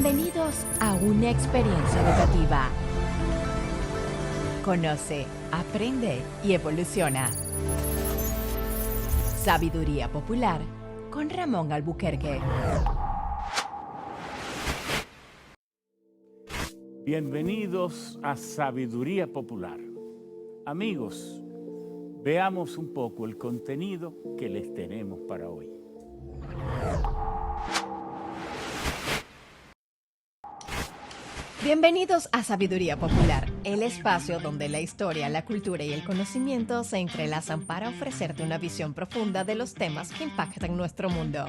Bienvenidos a una experiencia educativa. Conoce, aprende y evoluciona. Sabiduría Popular con Ramón Albuquerque. Bienvenidos a Sabiduría Popular. Amigos, veamos un poco el contenido que les tenemos para hoy. Bienvenidos a Sabiduría Popular, el espacio donde la historia, la cultura y el conocimiento se entrelazan para ofrecerte una visión profunda de los temas que impactan nuestro mundo.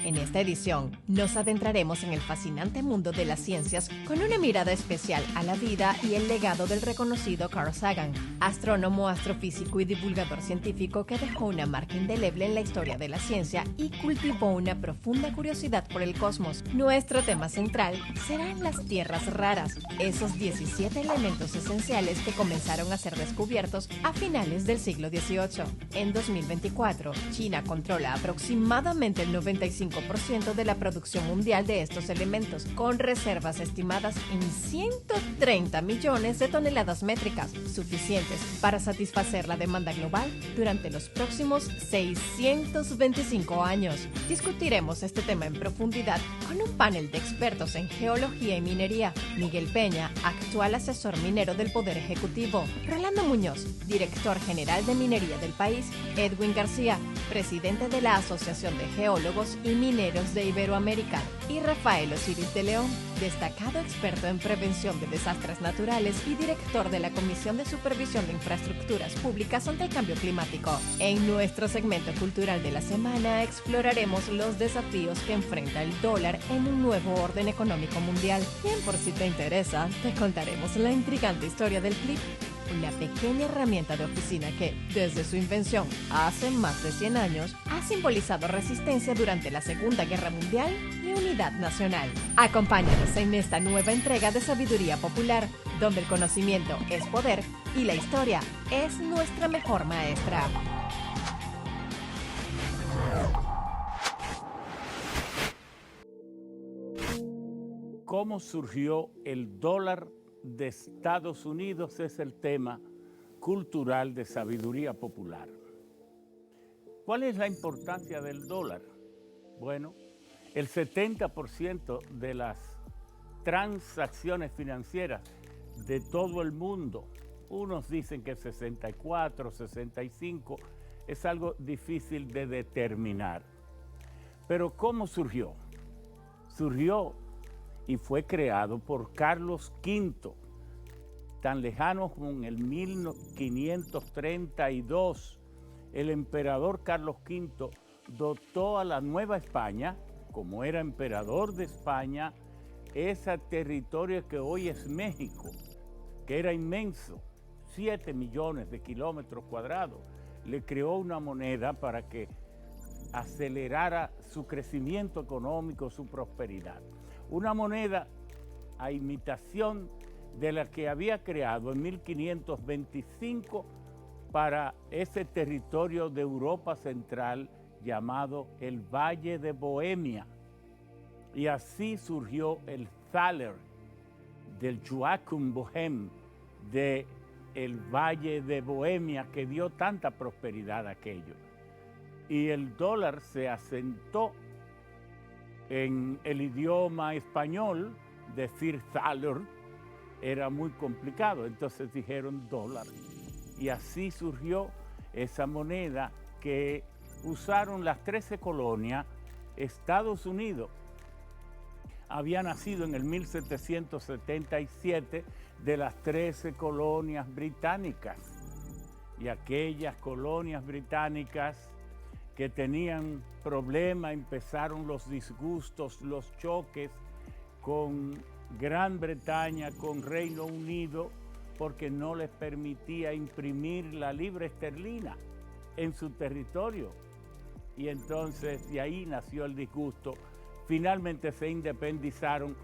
En esta edición, nos adentraremos en el fascinante mundo de las ciencias con una mirada especial a la vida y el legado del reconocido Carl Sagan, astrónomo, astrofísico y divulgador científico que dejó una marca indeleble en la historia de la ciencia y cultivó una profunda curiosidad por el cosmos. Nuestro tema central serán las tierras raras, esos 17 elementos esenciales que comenzaron a ser descubiertos a finales del siglo XVIII. En 2024, China controla aproximadamente el 95% de la producción mundial de estos elementos, con reservas estimadas en 130 millones de toneladas métricas, suficientes para satisfacer la demanda global durante los próximos 625 años. Discutiremos este tema en profundidad con un panel de expertos en geología y minería: Miguel Peña, actual asesor minero del Poder Ejecutivo; Rolando Muñoz, director general de minería del país; Edwin García, presidente de la Asociación de Geólogos y Mineros de Iberoamérica; y Rafael Osiris de León, destacado experto en prevención de desastres naturales y director de la Comisión de Supervisión de Infraestructuras Públicas ante el Cambio Climático. En nuestro segmento cultural de la semana exploraremos los desafíos que enfrenta el dólar en un nuevo orden económico mundial. Bien, por si te interesa, te contaremos la intrigante historia del clip, una pequeña herramienta de oficina que, desde su invención hace más de 100 años, ha simbolizado resistencia durante la Segunda Guerra Mundial y unidad nacional. Acompáñanos en esta nueva entrega de Sabiduría Popular, donde el conocimiento es poder y la historia es nuestra mejor maestra. ¿Cómo surgió el dólar de Estados Unidos? Es el tema cultural de Sabiduría Popular. ¿Cuál es la importancia del dólar? Bueno, el 70% de las transacciones financieras de todo el mundo, unos dicen que 64, 65, es algo difícil de determinar. Pero ¿cómo surgió? Surgió y fue creado por Carlos V, tan lejano como en el 1532. El emperador Carlos V dotó a la Nueva España, como era emperador de España, ese territorio que hoy es México, que era inmenso, 7 millones de kilómetros cuadrados. Le creó una moneda para que acelerara su crecimiento económico, su prosperidad. Una moneda a imitación de la que había creado en 1525 para ese territorio de Europa Central llamado el Valle de Bohemia. Y así surgió el thaler del Joachim Bohem, de el Valle de Bohemia, que dio tanta prosperidad a aquello. Y el dólar se asentó en el idioma español. Decir thaler era muy complicado, entonces dijeron dólar. Y así surgió esa moneda que usaron las 13 colonias. Estados Unidos había nacido en el 1777 de las 13 colonias británicas. Y aquellas colonias británicas que tenían problemas, empezaron los disgustos, los choques con Gran Bretaña, con Reino Unido, porque no les permitía imprimir la libra esterlina en su territorio. Y entonces de ahí nació el disgusto. Finalmente se independizaron,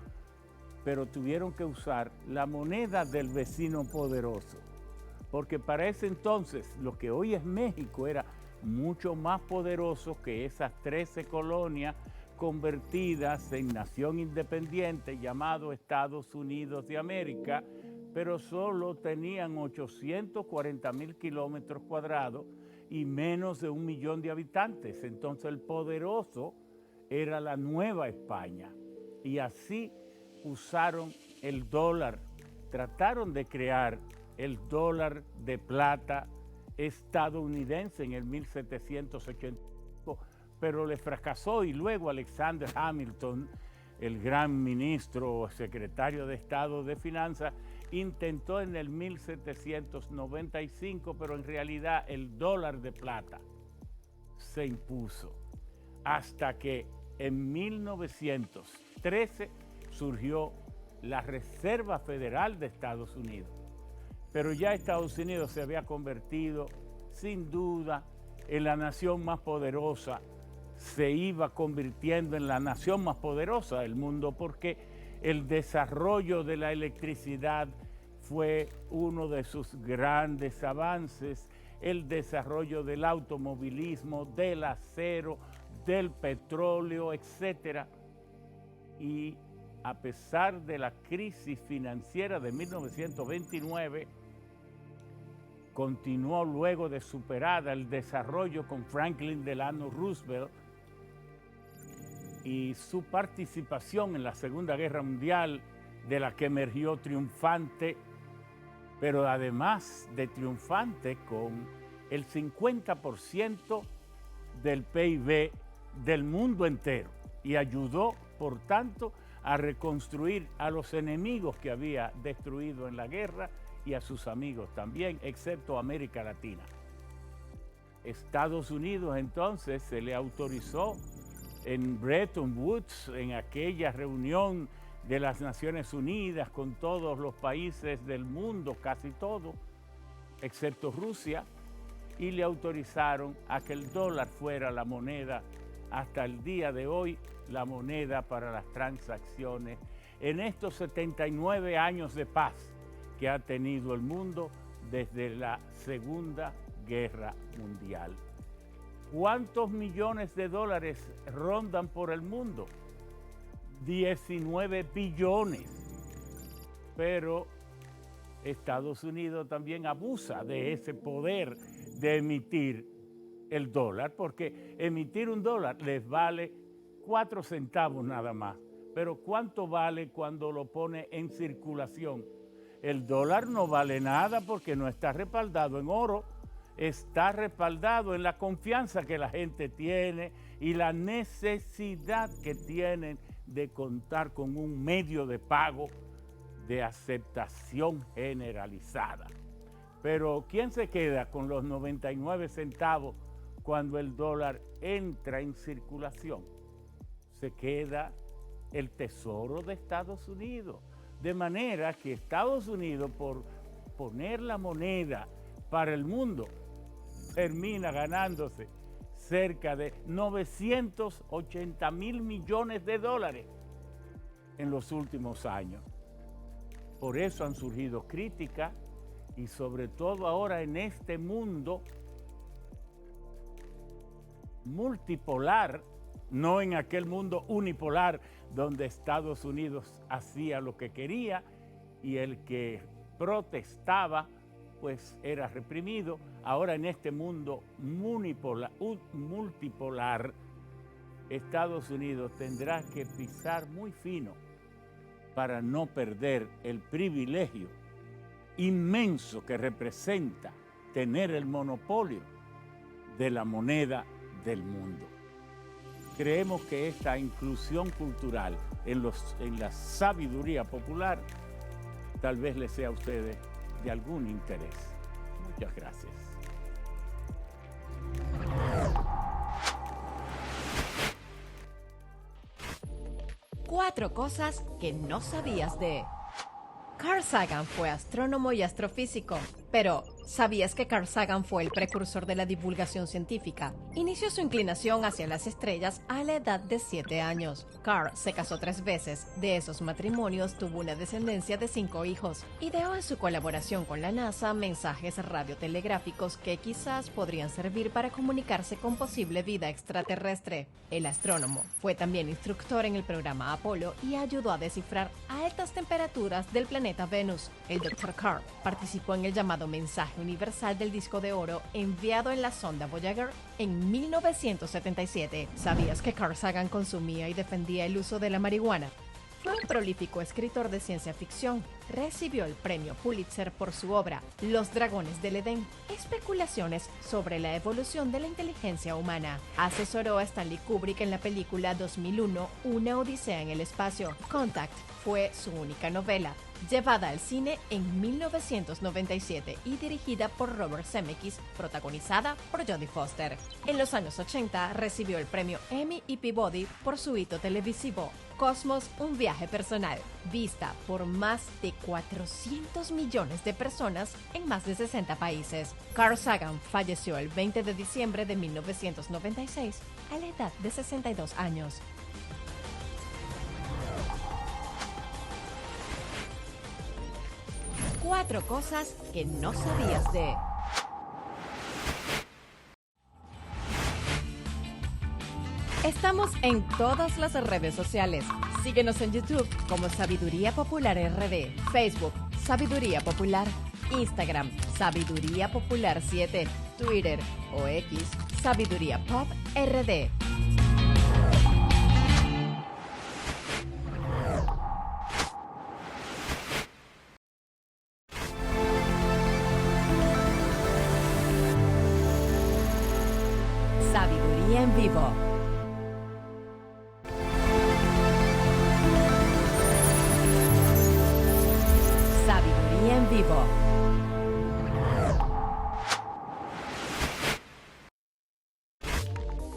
pero tuvieron que usar la moneda del vecino poderoso, porque para ese entonces lo que hoy es México era mucho más poderoso que esas 13 colonias, convertidas en nación independiente llamado Estados Unidos de América, pero solo tenían 840,000 kilómetros cuadrados y menos de 1 millón de habitantes. Entonces el poderoso era la Nueva España. Y así usaron el dólar. Trataron de crear el dólar de plata estadounidense en el 1785, pero le fracasó, y luego Alexander Hamilton, el gran ministro o secretario de Estado de Finanzas, intentó en el 1795, pero en realidad el dólar de plata se impuso hasta que en 1913 surgió la Reserva Federal de Estados Unidos. Pero ya Estados Unidos se había convertido, sin duda, en la nación más poderosa. Se iba convirtiendo en la nación más poderosa del mundo porque el desarrollo de la electricidad fue uno de sus grandes avances, el desarrollo del automovilismo, del acero, del petróleo, etc. Y a pesar de la crisis financiera de 1929, continuó luego de superada el desarrollo con Franklin Delano Roosevelt y su participación en la Segunda Guerra Mundial, de la que emergió triunfante, pero además de triunfante con el 50% del PIB del mundo entero, y ayudó, por tanto, a reconstruir a los enemigos que había destruido en la guerra y a sus amigos también, excepto América Latina. Estados Unidos entonces se le autorizó en Bretton Woods, en aquella reunión de las Naciones Unidas con todos los países del mundo, casi todos, excepto Rusia, y le autorizaron a que el dólar fuera la moneda, hasta el día de hoy, la moneda para las transacciones en estos 79 años de paz que ha tenido el mundo desde la Segunda Guerra Mundial. ¿Cuántos millones de dólares rondan por el mundo? 19 billones. Pero Estados Unidos también abusa de ese poder de emitir el dólar, porque emitir un dólar les vale 4 centavos nada más. Pero ¿cuánto vale cuando lo pone en circulación? El dólar no vale nada porque no está respaldado en oro, está respaldado en la confianza que la gente tiene y la necesidad que tienen de contar con un medio de pago de aceptación generalizada. Pero ¿quién se queda con los 99 centavos cuando el dólar entra en circulación? Se queda el Tesoro de Estados Unidos. De manera que Estados Unidos, por poner la moneda para el mundo, termina ganándose cerca de 980,000 millones de dólares en los últimos años. Por eso han surgido críticas, y sobre todo ahora en este mundo multipolar, no en aquel mundo unipolar donde Estados Unidos hacía lo que quería y el que protestaba pues era reprimido. Ahora en este mundo multipolar, Estados Unidos tendrá que pisar muy fino para no perder el privilegio inmenso que representa tener el monopolio de la moneda del mundo. Creemos que esta inclusión cultural en la sabiduría popular tal vez les sea a ustedes de algún interés. Muchas gracias. Cuatro cosas que no sabías de... Carl Sagan fue astrónomo y astrofísico, pero ¿Sabías que Carl Sagan fue el precursor de la divulgación científica? Inició su inclinación hacia las estrellas a la edad de 7 años. Carl se casó 3 veces. De esos matrimonios tuvo una descendencia de 5 hijos. Ideó en su colaboración con la NASA mensajes radiotelegráficos que quizás podrían servir para comunicarse con posible vida extraterrestre. El astrónomo fue también instructor en el programa Apolo y ayudó a descifrar altas temperaturas del planeta Venus. El Dr. Carl participó en el llamado mensaje universal del disco de oro enviado en la sonda Voyager en 1977. ¿Sabías que Carl Sagan consumía y defendía el uso de la marihuana? Fue un prolífico escritor de ciencia ficción. Recibió el premio Pulitzer por su obra Los dragones del Edén, especulaciones sobre la evolución de la inteligencia humana. Asesoró a Stanley Kubrick en la película 2001, Una odisea en el espacio. Contact fue su única novela, llevada al cine en 1997 y dirigida por Robert Zemeckis, protagonizada por Jodie Foster. En los años 80 recibió el premio Emmy y Peabody por su hito televisivo Cosmos, un viaje personal, vista por más de 400 millones de personas en más de 60 países. Carl Sagan falleció el 20 de diciembre de 1996 a la edad de 62 años. Cuatro cosas que no sabías de... Estamos en todas las redes sociales. Síguenos en YouTube como Sabiduría Popular RD, Facebook Sabiduría Popular, Instagram Sabiduría Popular 7, Twitter o X Sabiduría Pop RD. Sabiduría en vivo. Sabiduría en vivo.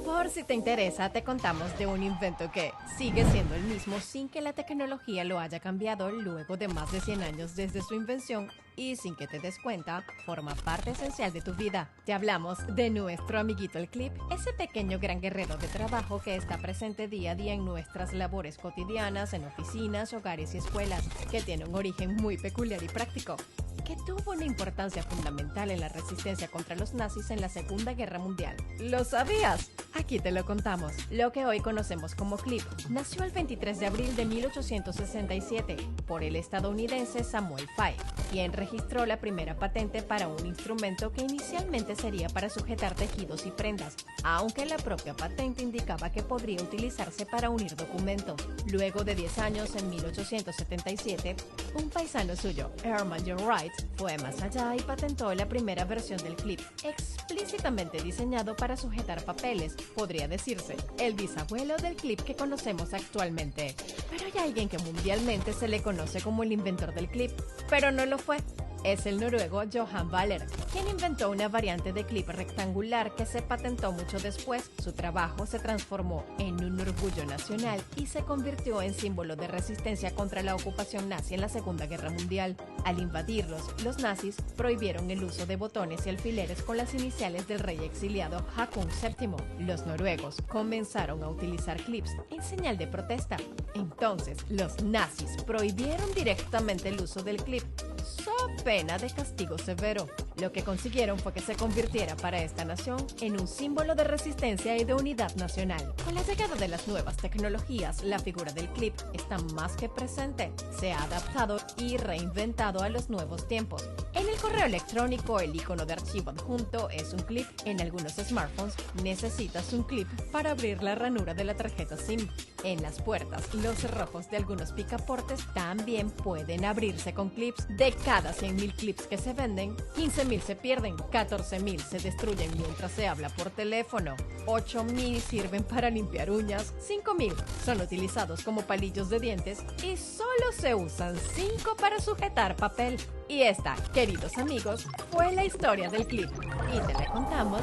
Por si te interesa, te contamos de un invento que sigue siendo el mismo sin que la tecnología lo haya cambiado luego de más de 100 años desde su invención y sin que te des cuenta, forma parte esencial de tu vida. Te hablamos de nuestro amiguito el clip, ese pequeño gran guerrero de trabajo que está presente día a día en nuestras labores cotidianas, en oficinas, hogares y escuelas, que tiene un origen muy peculiar y práctico, que tuvo una importancia fundamental en la resistencia contra los nazis en la Segunda Guerra Mundial. ¿Lo sabías? Aquí te lo contamos. Lo que hoy conocemos como clip nació el 23 de abril de 1867 por el estadounidense Samuel Fay, quien registró la primera patente para un instrumento que inicialmente sería para sujetar tejidos y prendas, aunque la propia patente indicaba que podría utilizarse para unir documentos. Luego de 10 años, en 1877, un paisano suyo, Herman John Wright, fue más allá y patentó la primera versión del clip, explícitamente diseñado para sujetar papeles, podría decirse, el bisabuelo del clip que conocemos actualmente. Pero hay alguien que mundialmente se le conoce como el inventor del clip, pero no lo fue. Es el noruego Johan Vaaler, quien inventó una variante de clip rectangular que se patentó mucho después. Su trabajo se transformó en un orgullo nacional y se convirtió en símbolo de resistencia contra la ocupación nazi en la Segunda Guerra Mundial. Al invadirlos, los nazis prohibieron el uso de botones y alfileres con las iniciales del rey exiliado Haakon VII. Los noruegos comenzaron a utilizar clips en señal de protesta. Entonces, los nazis prohibieron directamente el uso del clip, so pena de castigo severo. Lo que consiguieron fue que se convirtiera para esta nación en un símbolo de resistencia y de unidad nacional. Con la llegada de las nuevas tecnologías, la figura del clip está más que presente. Se ha adaptado y reinventado a los nuevos tiempos. En el correo electrónico, el icono de archivo adjunto es un clip. En algunos smartphones necesitas un clip para abrir la ranura de la tarjeta SIM. En las puertas, los cerrojos de algunos picaportes también pueden abrirse con clips. De cada 100.000 clips que se venden, 15.000 se pierden, 14.000 se destruyen mientras se habla por teléfono, 8.000 sirven para limpiar uñas, 5.000 son utilizados como palillos de dientes y solo se usan 5 para sujetar papel. Y esta, queridos amigos, fue la historia del clip y te la contamos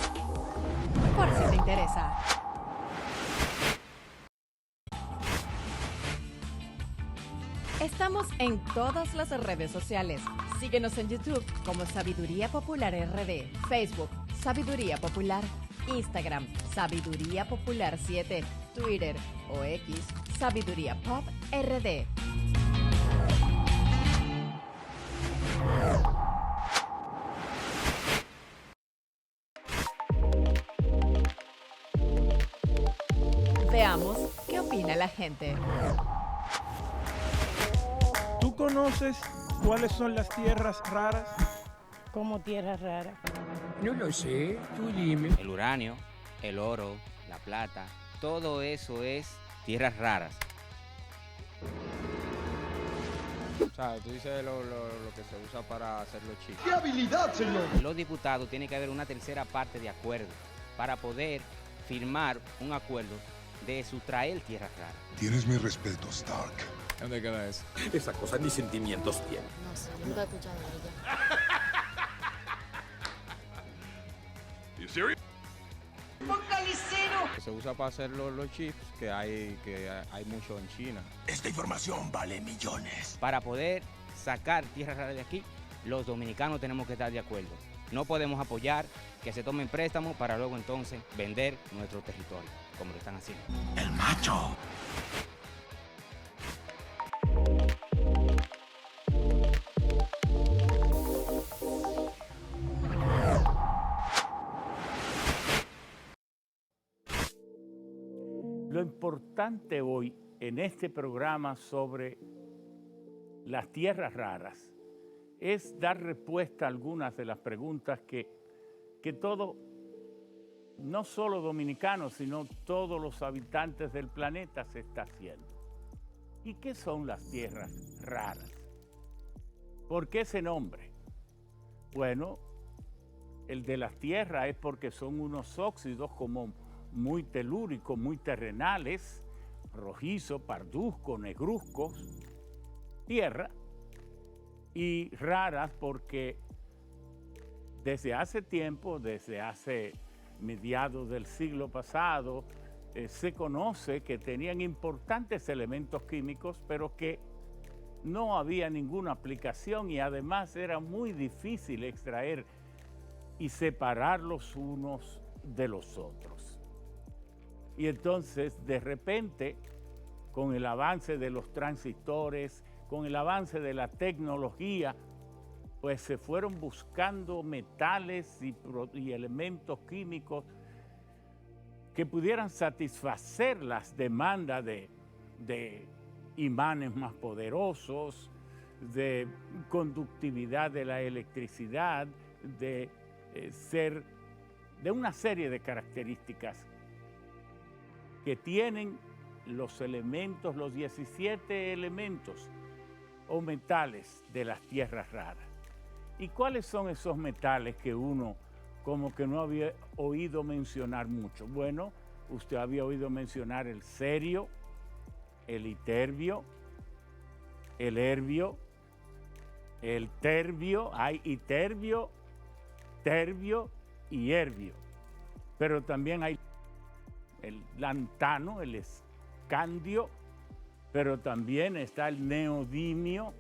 por si te interesa. Estamos Estamos en todas las redes sociales. Síguenos en YouTube como Sabiduría Popular RD, Facebook Sabiduría Popular, Instagram Sabiduría Popular 7, Twitter o X Sabiduría Pop RD. Veamos qué opina la gente. ¿Tú conoces cuáles son las tierras raras? Como tierra rara. No lo sé, tú dime. El uranio, el oro, la plata, todo eso es tierras raras. O sea, tú dices lo que se usa para hacer los chips. ¡Qué habilidad, señor! Los diputados tienen que haber una tercera parte de acuerdo para poder firmar un acuerdo de sustraer tierras raras. Tienes mi respeto, Stark. ¿Dónde queda eso? Esa cosa ni sentimientos tiene. No sé, nunca he escuchado de ella. Se usa para hacer los chips que hay mucho en China. Esta información vale millones. Para poder sacar tierras raras de aquí, los dominicanos tenemos que estar de acuerdo. No podemos apoyar que se tomen préstamos para luego entonces vender nuestro territorio, como lo están haciendo. El macho. Lo importante hoy en este programa sobre las tierras raras es dar respuesta a algunas de las preguntas que todo, no solo dominicanos, sino todos los habitantes del planeta se está haciendo. ¿Y qué son las tierras raras? ¿Por qué ese nombre? Bueno, el de las tierras es porque son unos óxidos como muy telúricos, muy terrenales, rojizos, parduzcos, negruzcos, tierra, y raras porque desde hace tiempo, desde hace mediados del siglo pasado, se conoce que tenían importantes elementos químicos, pero que no había ninguna aplicación y además era muy difícil extraer y separarlos unos de los otros. Y entonces, de repente, con el avance de los transistores, con el avance de la tecnología, pues se fueron buscando metales y elementos químicos que pudieran satisfacer las demandas de imanes más poderosos, de conductividad de la electricidad, de una serie de características que tienen los elementos, los 17 elementos o metales de las tierras raras. ¿Y cuáles son esos metales que uno como que no había oído mencionar mucho? Bueno, usted había oído mencionar el cerio, el iterbio, el herbio, el terbio, hay iterbio, terbio y herbio, pero también hay el lantano, el escandio, pero también está el neodimio,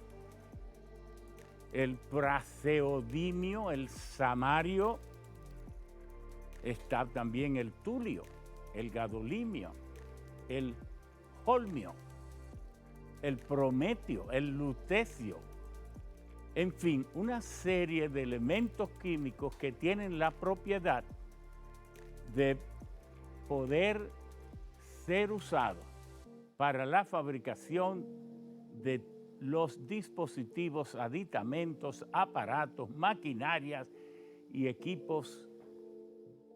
el praseodimio, el samario, está también el tulio, el gadolimio, el holmio, el prometio, el lutecio, en fin, una serie de elementos químicos que tienen la propiedad de poder ser usados para la fabricación de los dispositivos, aditamentos, aparatos, maquinarias y equipos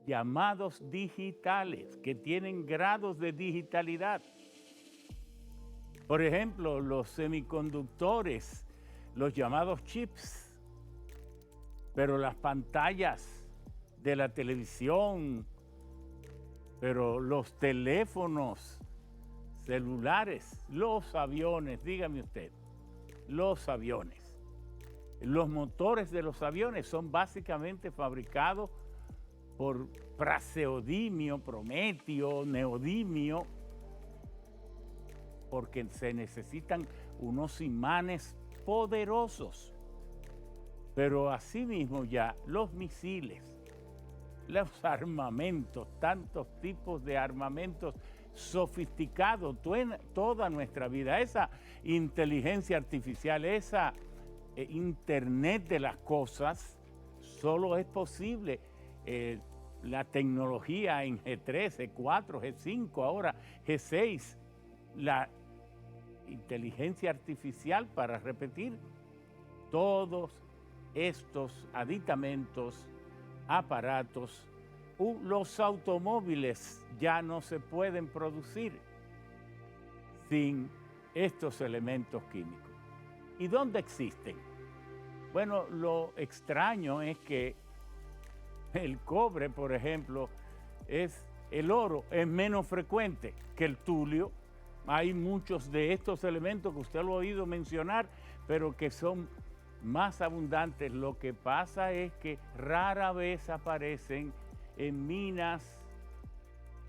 llamados digitales, que tienen grados de digitalidad. Por ejemplo, los semiconductores, los llamados chips, pero las pantallas de la televisión, pero los teléfonos celulares, los aviones, dígame usted, los aviones. Los motores de los aviones son básicamente fabricados por praseodimio, prometio, neodimio, porque se necesitan unos imanes poderosos. Pero asimismo ya los misiles, los armamentos, tantos tipos de armamentos sofisticados, toda nuestra vida, esa inteligencia artificial, esa Internet de las cosas, solo es posible la tecnología en G3, G4, G5, ahora G6, la inteligencia artificial, para repetir, todos estos aditamentos, aparatos, los automóviles ya no se pueden producir sin estos elementos químicos. ¿Y dónde existen? Bueno, lo extraño es que el cobre, por ejemplo, el oro es menos frecuente que el tulio. Hay muchos de estos elementos que usted lo ha oído mencionar, pero que son más abundantes. Lo que pasa es que rara vez aparecen en minas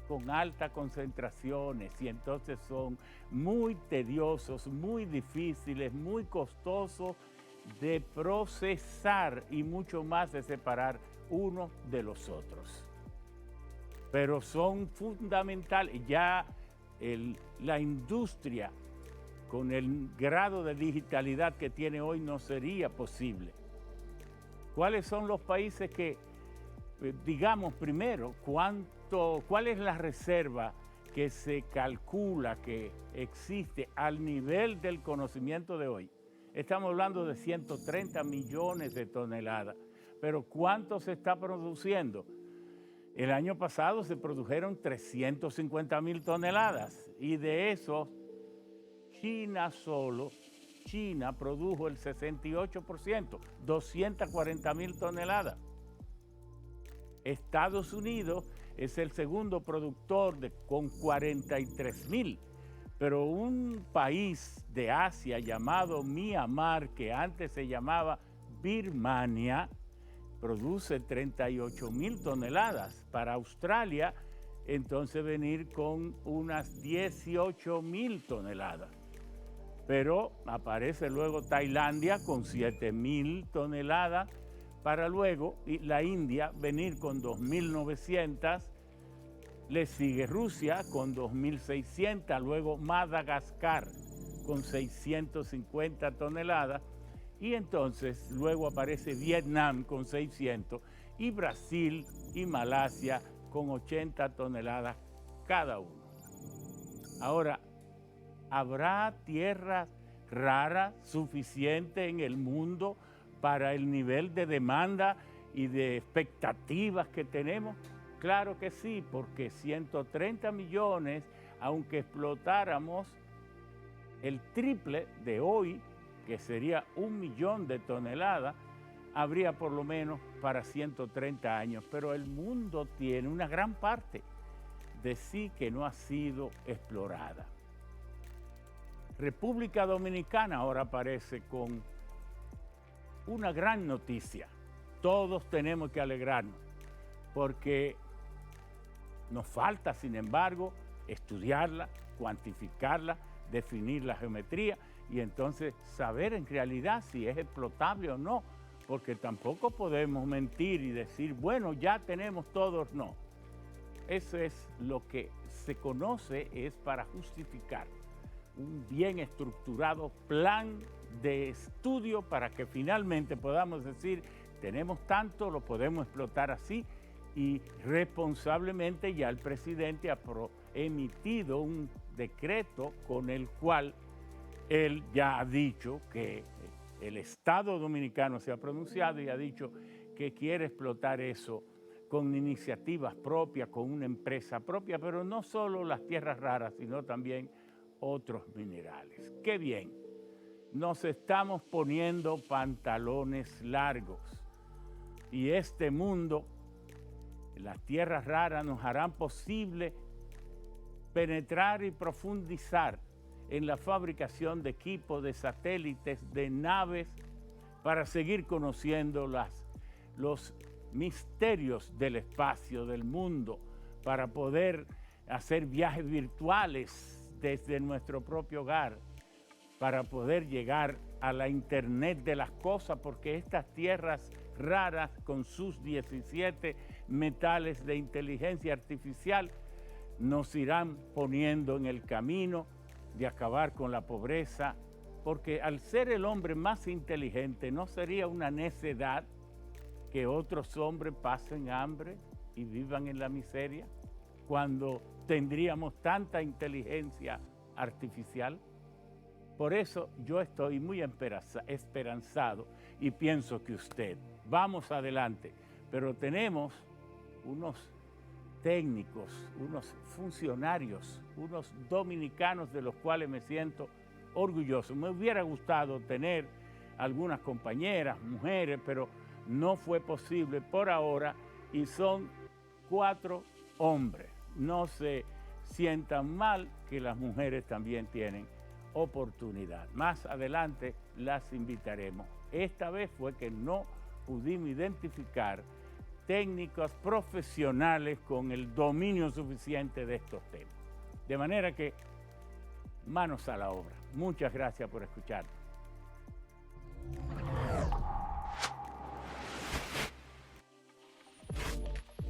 con altas concentraciones y entonces son muy tediosos, muy difíciles, muy costosos de procesar y mucho más de separar unos de los otros. Pero son fundamentales. Ya la industria, con el grado de digitalidad que tiene hoy, no sería posible. ¿Cuáles son los países que, digamos primero, cuál es la reserva que se calcula que existe al nivel del conocimiento de hoy? Estamos hablando de 130 millones de toneladas, pero ¿cuánto se está produciendo? El año pasado se produjeron 350.000 toneladas y de esos, China produjo el 68%, 240.000 toneladas. Estados Unidos es el segundo productor con 43.000, pero un país de Asia llamado Myanmar, que antes se llamaba Birmania, produce 38.000 toneladas. Para Australia, entonces venir con unas 18.000 toneladas. Pero aparece luego Tailandia con 7.000 toneladas, para luego la India venir con 2.900, le sigue Rusia con 2.600, luego Madagascar con 650 toneladas, y entonces luego aparece Vietnam con 600, y Brasil y Malasia con 80 toneladas cada uno. Ahora, ¿habrá tierras raras suficientes en el mundo para el nivel de demanda y de expectativas que tenemos? Claro que sí, porque 130 millones, aunque explotáramos el triple de hoy, que sería 1 millón de toneladas, habría por lo menos para 130 años. Pero el mundo tiene una gran parte de sí que no ha sido explorada. República Dominicana ahora aparece con una gran noticia. Todos tenemos que alegrarnos, porque nos falta, sin embargo, estudiarla, cuantificarla, definir la geometría y entonces saber en realidad si es explotable o no, porque tampoco podemos mentir y decir, bueno, ya tenemos todos, no. Eso es lo que se conoce, es para justificar un bien estructurado plan de estudio para que finalmente podamos decir, tenemos tanto, lo podemos explotar así, y responsablemente ya el presidente ha emitido un decreto con el cual él ya ha dicho que el Estado dominicano se ha pronunciado y ha dicho que quiere explotar eso con iniciativas propias, con una empresa propia, pero no solo las tierras raras, sino también otros minerales. ¡Qué bien! Nos estamos poniendo pantalones largos y este mundo, las tierras raras, nos harán posible penetrar y profundizar en la fabricación de equipos, de satélites, de naves, para seguir conociendo los misterios del espacio, del mundo, para poder hacer viajes virtuales desde nuestro propio hogar, para poder llegar a la Internet de las cosas, porque estas tierras raras con sus 17 metales de inteligencia artificial nos irán poniendo en el camino de acabar con la pobreza, porque al ser el hombre más inteligente, ¿no sería una necedad que otros hombres pasen hambre y vivan en la miseria cuando tendríamos tanta inteligencia artificial? Por eso yo estoy muy esperanzado y pienso que usted, vamos adelante, pero tenemos unos técnicos, unos funcionarios, unos dominicanos de los cuales me siento orgulloso. Me hubiera gustado tener algunas compañeras, mujeres, pero no fue posible por ahora y son 4 hombres. No se sientan mal que las mujeres también tienen oportunidad. Más adelante las invitaremos. Esta vez fue que no pudimos identificar técnicos profesionales con el dominio suficiente de estos temas. De manera que, manos a la obra. Muchas gracias por escucharnos.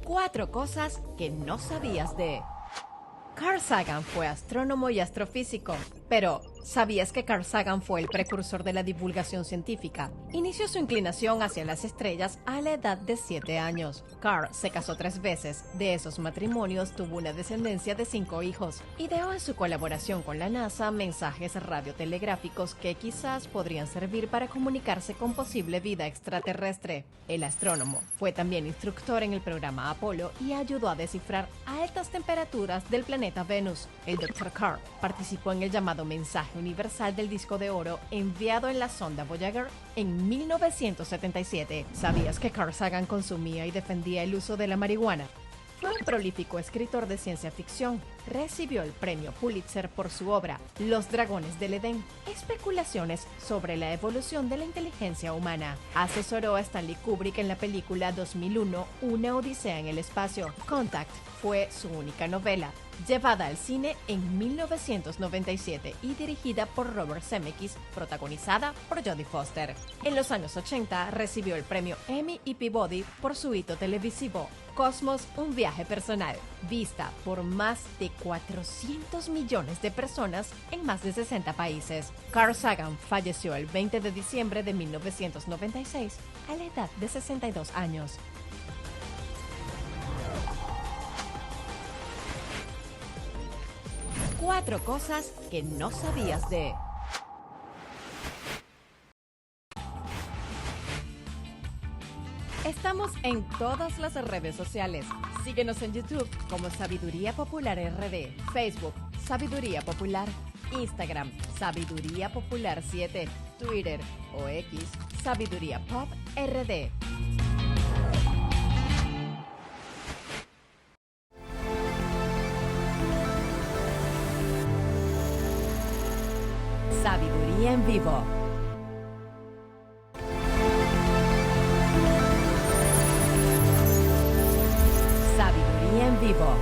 Cuatro cosas que no sabías de... Carl Sagan fue astrónomo y astrofísico, pero ¿sabías que Carl Sagan fue el precursor de la divulgación científica? Inició su inclinación hacia las estrellas a la edad de 7 años. Carl se casó 3 veces, de esos matrimonios tuvo una descendencia de 5 hijos. Ideó en su colaboración con la NASA mensajes radiotelegráficos que quizás podrían servir para comunicarse con posible vida extraterrestre. El astrónomo fue también instructor en el programa Apolo y ayudó a descifrar altas temperaturas del planeta Venus. El Dr. Carl participó en el llamado mensaje universal del disco de oro enviado en la sonda Voyager en 1977. ¿Sabías que Carl Sagan consumía y defendía el uso de la marihuana? Fue un prolífico escritor de ciencia ficción. Recibió el premio Pulitzer por su obra Los dragones del Edén, especulaciones sobre la evolución de la inteligencia humana. Asesoró a Stanley Kubrick en la película 2001, Una odisea en el espacio. Contact fue su única novela, llevada al cine en 1997 y dirigida por Robert Zemeckis, protagonizada por Jodie Foster. En los años 80 recibió el premio Emmy y Peabody por su hito televisivo Cosmos, un viaje personal, vista por más de 400 millones de personas en más de 60 países. Carl Sagan falleció el 20 de diciembre de 1996 a la edad de 62 años. Cuatro cosas que no sabías de... Estamos en todas las redes sociales. Síguenos en YouTube como Sabiduría Popular RD, Facebook Sabiduría Popular, Instagram Sabiduría Popular 7, Twitter o X Sabiduría Pop RD. Sabiduría en vivo. Sabiduría en vivo.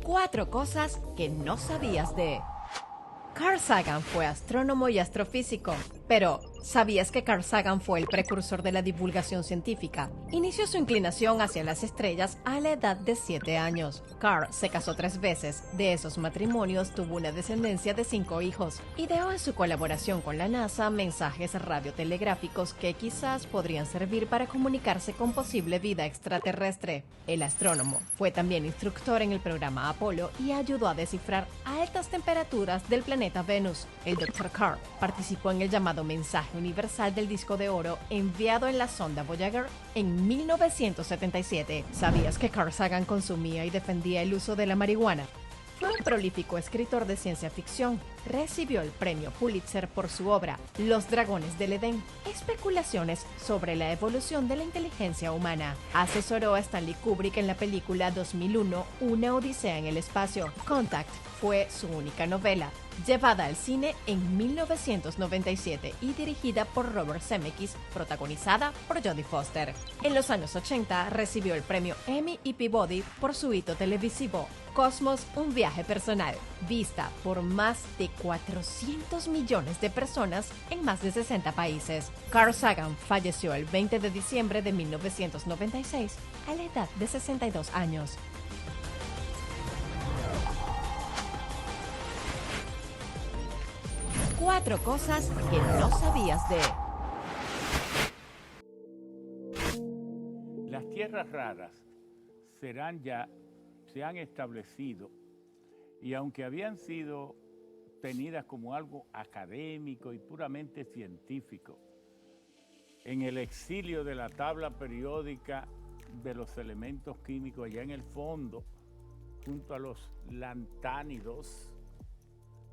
Cuatro cosas que no sabías de... Carl Sagan fue astrónomo y astrofísico, pero ¿sabías que Carl Sagan fue el precursor de la divulgación científica? Inició su inclinación hacia las estrellas a la edad de 7 años. Carl se casó 3 veces, de esos matrimonios tuvo una descendencia de 5 hijos. Ideó en su colaboración con la NASA mensajes radiotelegráficos que quizás podrían servir para comunicarse con posible vida extraterrestre. El astrónomo fue también instructor en el programa Apolo y ayudó a descifrar altas temperaturas del planeta Venus. El Dr. Carl participó en el llamado mensaje universal del disco de oro enviado en la sonda Voyager en 1977. ¿Sabías que Carl Sagan consumía y defendía el uso de la marihuana? Fue un prolífico escritor de ciencia ficción. recibió el premio Pulitzer por su obra Los Dragones del Edén, especulaciones sobre la evolución de la inteligencia humana. Asesoró a Stanley Kubrick en la película 2001, Una Odisea en el Espacio. Contact fue su única novela, llevada al cine en 1997 y dirigida por Robert Zemeckis, protagonizada por Jodie Foster. En los años 80 recibió el premio Emmy y Peabody por su hito televisivo Cosmos, un viaje personal, vista por más de 400 millones de personas en más de 60 países. Carl Sagan falleció el 20 de diciembre de 1996 a la edad de 62 años. Cuatro cosas que no sabías de. Las tierras raras se han establecido, y aunque habían sido tenidas como algo académico y puramente científico, en el exilio de la tabla periódica de los elementos químicos allá en el fondo, junto a los lantánidos,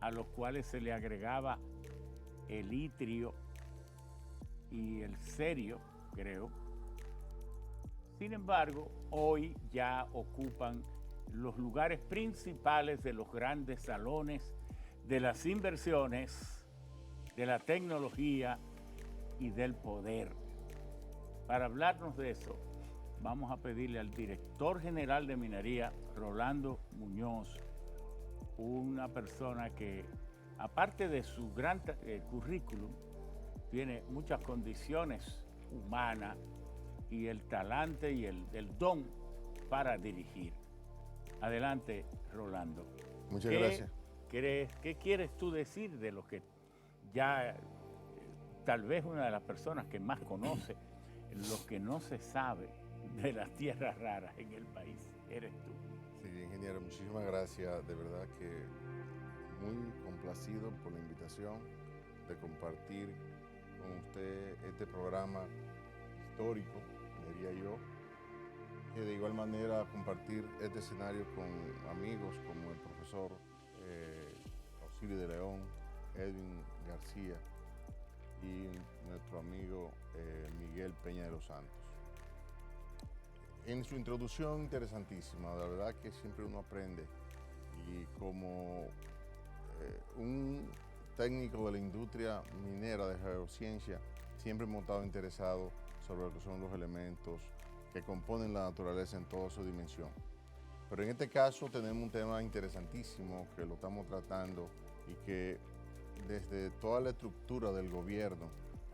a los cuales se le agregaba el itrio y el cerio, creo. Sin embargo, hoy ya ocupan los lugares principales de los grandes salones de las inversiones, de la tecnología y del poder. Para hablarnos de eso, vamos a pedirle al director general de minería, Rolando Muñoz, una persona que, aparte de su gran currículum, tiene muchas condiciones humanas y el talante y el don para dirigir. Adelante, Rolando. Muchas gracias. ¿Qué quieres tú decir de lo que ya tal vez una de las personas que más conoce lo que no se sabe de las tierras raras en el país eres tú? Sí, ingeniero, muchísimas gracias. De verdad que muy complacido por la invitación de compartir con usted este programa histórico, diría yo, y de igual manera compartir este escenario con amigos como el profesor Auxilio de León, Edwin García y nuestro amigo Miguel Peña de los Santos. En su introducción interesantísima, la verdad que siempre uno aprende, y como un técnico de la industria minera de geociencia, siempre hemos estado interesados sobre lo que son los elementos que componen la naturaleza en toda su dimensión. Pero en este caso tenemos un tema interesantísimo que lo estamos tratando y que desde toda la estructura del gobierno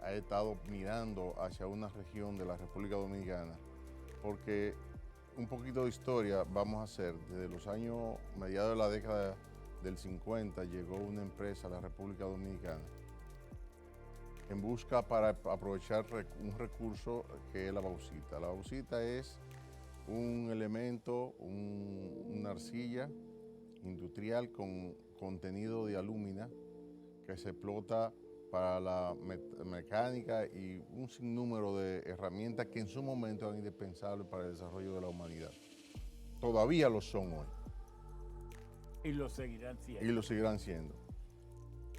ha estado mirando hacia una región de la República Dominicana, porque un poquito de historia vamos a hacer. Desde los años mediados de la década del 50 llegó una empresa a la República Dominicana en busca para aprovechar un recurso que es la bauxita. La bauxita es un elemento, una arcilla industrial con contenido de alúmina que se explota para la mecánica y un sinnúmero de herramientas que en su momento eran indispensables para el desarrollo de la humanidad. Todavía lo son hoy. Y lo seguirán siendo. Y lo seguirán siendo.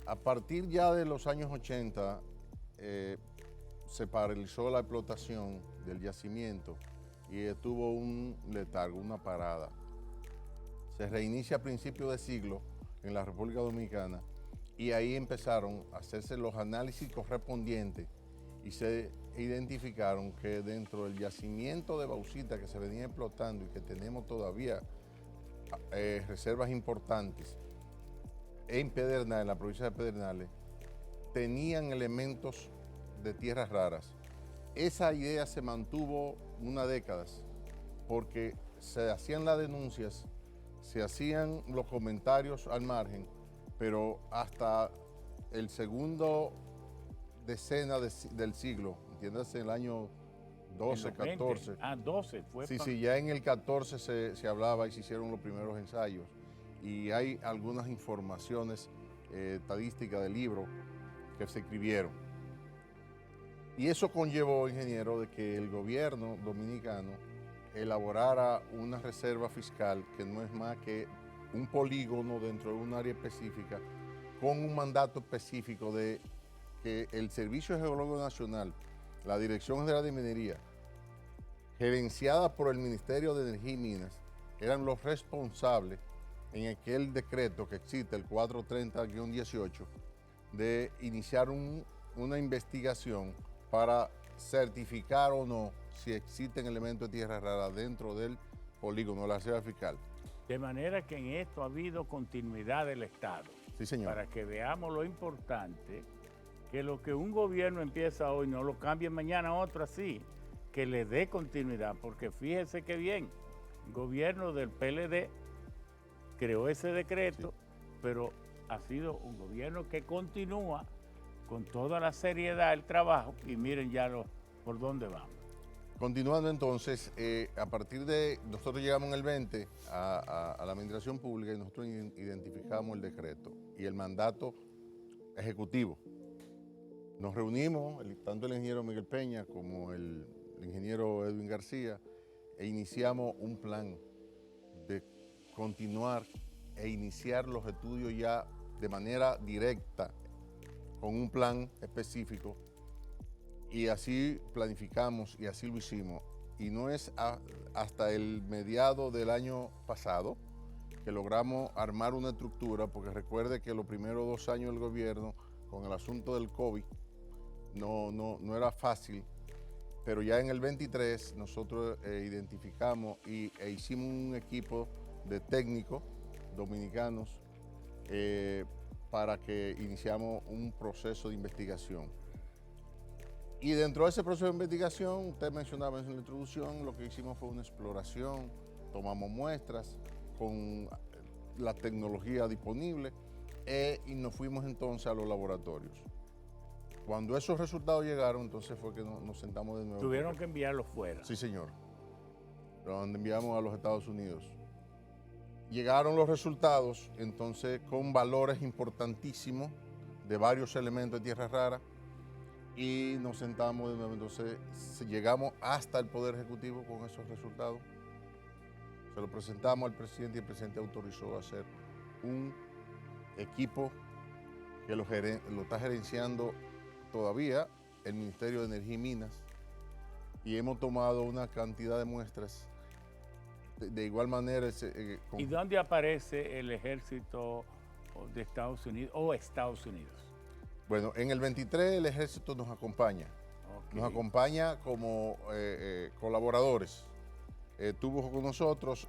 A partir ya de los años 80, se paralizó la explotación del yacimiento y tuvo un letargo, una parada. Se reinicia a principios de siglo en la República Dominicana y ahí empezaron a hacerse los análisis correspondientes y se identificaron que dentro del yacimiento de bauxita que se venía explotando y que tenemos todavía reservas importantes en Pedernales, en la provincia de Pedernales, tenían elementos de tierras raras. Esa idea se mantuvo unas décadas porque se hacían las denuncias, se hacían los comentarios al margen, pero hasta el segundo decena del siglo, entiéndase, el año 12, 14. 12 fue. Sí, ya en el 14 se hablaba y se hicieron los primeros ensayos. Y hay algunas informaciones estadísticas del libro que se escribieron. Y eso conllevó, ingeniero, de que el gobierno dominicano elaborara una reserva fiscal que no es más que un polígono dentro de un área específica con un mandato específico de que el Servicio Geológico Nacional, la Dirección General de Minería, gerenciada por el Ministerio de Energía y Minas, eran los responsables en aquel decreto que existe, el 430-18, de iniciar una investigación para certificar o no si existen elementos de tierra rara dentro del polígono de la reserva fiscal. De manera que en esto ha habido continuidad del Estado. Sí, señor. Para que veamos lo importante, que lo que un gobierno empieza hoy no lo cambie mañana otro así, que le dé continuidad, porque fíjese que bien, el gobierno del PLD creó ese decreto, pero ha sido un gobierno que continúa con toda la seriedad el trabajo y miren ya por dónde vamos. Continuando entonces, a partir de, nosotros llegamos en el 20 a la administración pública y nosotros identificamos el decreto y el mandato ejecutivo. Nos reunimos, tanto el ingeniero Miguel Peña como el ingeniero Edwin García, e iniciamos un plan de continuar e iniciar los estudios ya de manera directa, con un plan específico, y así planificamos y así lo hicimos. Y no es hasta el mediado del año pasado que logramos armar una estructura, porque recuerde que los primeros 2 años del gobierno, con el asunto del COVID, no era fácil, pero ya en el 23 nosotros identificamos e hicimos un equipo de técnicos dominicanos para que iniciamos un proceso de investigación. Y dentro de ese proceso de investigación, usted mencionaba en la introducción, lo que hicimos fue una exploración, tomamos muestras con la tecnología disponible y nos fuimos entonces a los laboratorios. Cuando esos resultados llegaron, entonces fue que nos sentamos de nuevo. Tuvieron que enviarlos fuera. Sí, señor. Los enviamos a los Estados Unidos. Llegaron los resultados, entonces, con valores importantísimos de varios elementos de tierra rara, y nos sentamos de nuevo. Entonces, llegamos hasta el Poder Ejecutivo con esos resultados. Se lo presentamos al presidente y el presidente autorizó hacer un equipo que lo está gerenciando todavía el Ministerio de Energía y Minas, y hemos tomado una cantidad de muestras. De igual manera... ¿Y dónde aparece el ejército de Estados Unidos o Estados Unidos? Bueno, en el 23 el ejército nos acompaña. Okay. Nos acompaña como colaboradores. Estuvo con nosotros,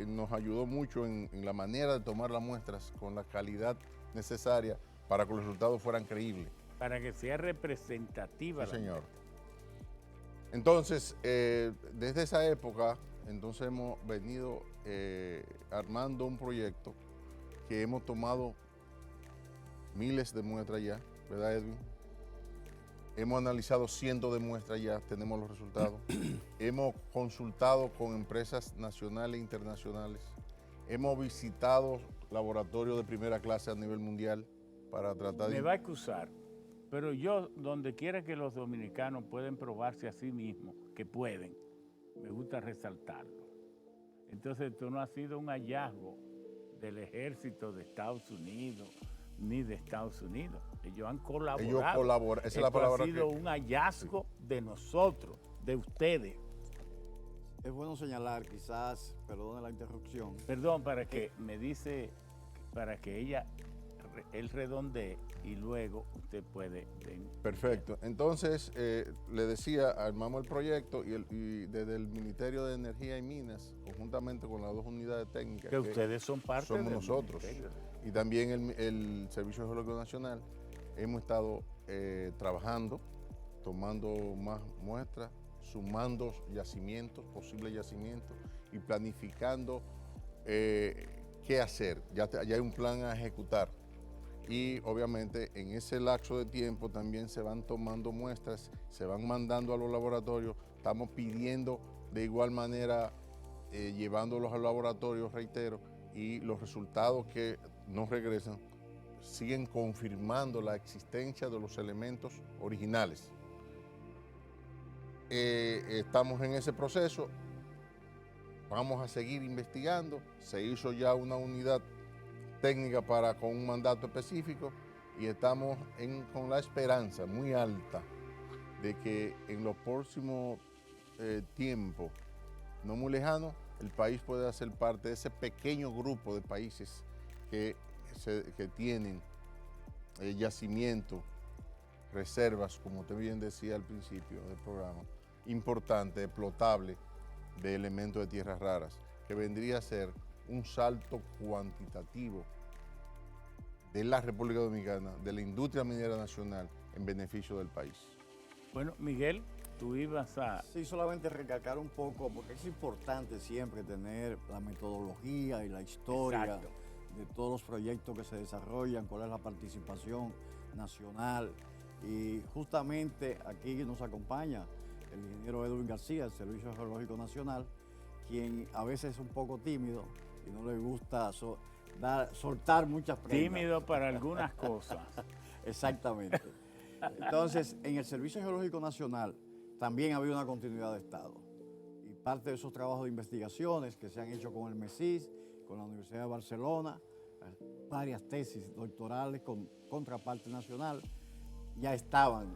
nos ayudó mucho en la manera de tomar las muestras con la calidad necesaria para que los resultados fueran creíbles. Para que sea representativa. Sí, señor. Entonces, desde esa época, entonces hemos venido armando un proyecto que hemos tomado miles de muestras ya, ¿verdad, Edwin? Hemos analizado cientos de muestras ya, tenemos los resultados. Hemos consultado con empresas nacionales e internacionales. Hemos visitado laboratorios de primera clase a nivel mundial para tratar de... Me va a excusar, pero yo, donde quiera que los dominicanos pueden probarse a sí mismos, que pueden, me gusta resaltarlo. Entonces, esto no ha sido un hallazgo del ejército de Estados Unidos ni de Estados Unidos. Ellos han colaborado. Ellos colaboran. Esa es la palabra. Ha sido un hallazgo de nosotros, de ustedes. Es bueno señalar, quizás, perdone la interrupción. Perdón, para que me dice, para que él redondee y luego usted puede... Perfecto. Entonces, le decía, armamos el proyecto y desde el Ministerio de Energía y Minas, conjuntamente con las 2 unidades técnicas. Que ustedes son parte somos del nosotros. Y también el Servicio Geológico Nacional, hemos estado trabajando, tomando más muestras, sumando yacimientos, posibles yacimientos y planificando qué hacer. Ya hay un plan a ejecutar. Y obviamente en ese lapso de tiempo también se van tomando muestras, se van mandando a los laboratorios, estamos pidiendo de igual manera, llevándolos al laboratorio, reitero, y los resultados que nos regresan siguen confirmando la existencia de los elementos originales. Estamos en ese proceso, vamos a seguir investigando, se hizo ya una unidad técnica con un mandato específico y estamos con la esperanza muy alta de que en los próximos tiempos, no muy lejanos, el país pueda ser parte de ese pequeño grupo de países que tienen yacimientos, reservas, como usted bien decía al principio del programa, importantes, explotables de elementos de tierras raras, que vendría a ser un salto cuantitativo de la República Dominicana, de la industria minera nacional, en beneficio del país. Bueno, Miguel, tú ibas a... Sí, solamente recalcar un poco, porque es importante siempre tener la metodología y la historia Exacto. de todos los proyectos que se desarrollan, cuál es la participación nacional. Y justamente aquí nos acompaña el ingeniero Edwin García, del Servicio Geológico Nacional, quien a veces es un poco tímido y no le gusta soltar muchas prendas. Tímido para algunas cosas. Exactamente. Entonces, en el Servicio Geológico Nacional también ha habido una continuidad de Estado. Y parte de esos trabajos de investigaciones que se han hecho con el MESIS, con la Universidad de Barcelona, varias tesis doctorales con contraparte nacional, ya estaban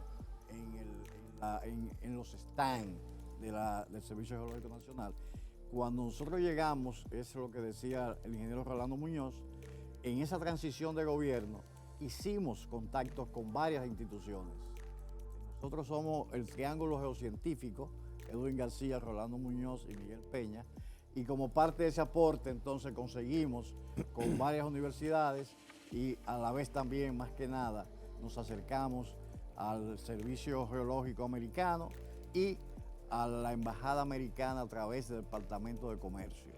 en los stands del Servicio Geológico Nacional. Cuando nosotros llegamos, eso es lo que decía el ingeniero Rolando Muñoz, en esa transición de gobierno hicimos contactos con varias instituciones. Nosotros somos el Triángulo Geocientífico, Edwin García, Rolando Muñoz y Miguel Peña, y como parte de ese aporte entonces conseguimos con varias universidades y a la vez también, más que nada, nos acercamos al Servicio Geológico Americano y a la Embajada Americana a través del Departamento de Comercio.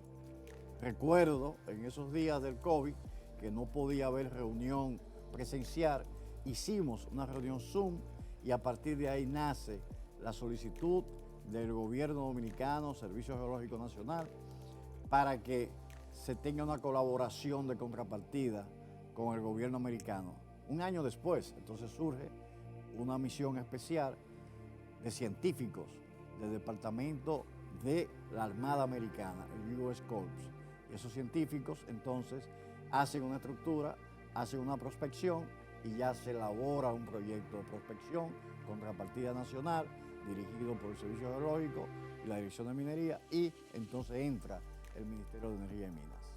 Recuerdo en esos días del COVID que no podía haber reunión presencial, hicimos una reunión Zoom y a partir de ahí nace la solicitud del gobierno dominicano, Servicio Geológico Nacional, para que se tenga una colaboración de contrapartida con el gobierno americano. Un año después, entonces surge una misión especial de científicos del Departamento de la Armada Americana, el US Corps. Y esos científicos entonces hacen una estructura, hacen una prospección y ya se elabora un proyecto de prospección, contrapartida nacional, dirigido por el Servicio Geológico y la Dirección de Minería, y entonces entra el Ministerio de Energía y Minas.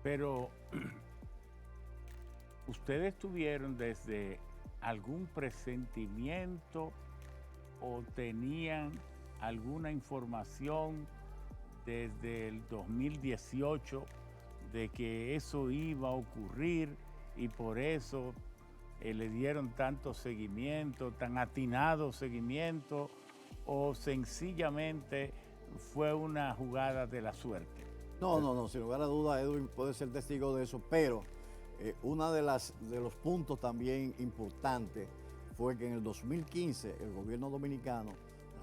Pero, ¿ustedes tuvieron desde algún presentimiento o tenían alguna información desde el 2018 de que eso iba a ocurrir y por eso le dieron tanto seguimiento, tan atinado seguimiento, o sencillamente fue una jugada de la suerte? No, sin lugar a duda Edwin puede ser testigo de eso, pero uno de los puntos también importantes fue que en el 2015 el gobierno dominicano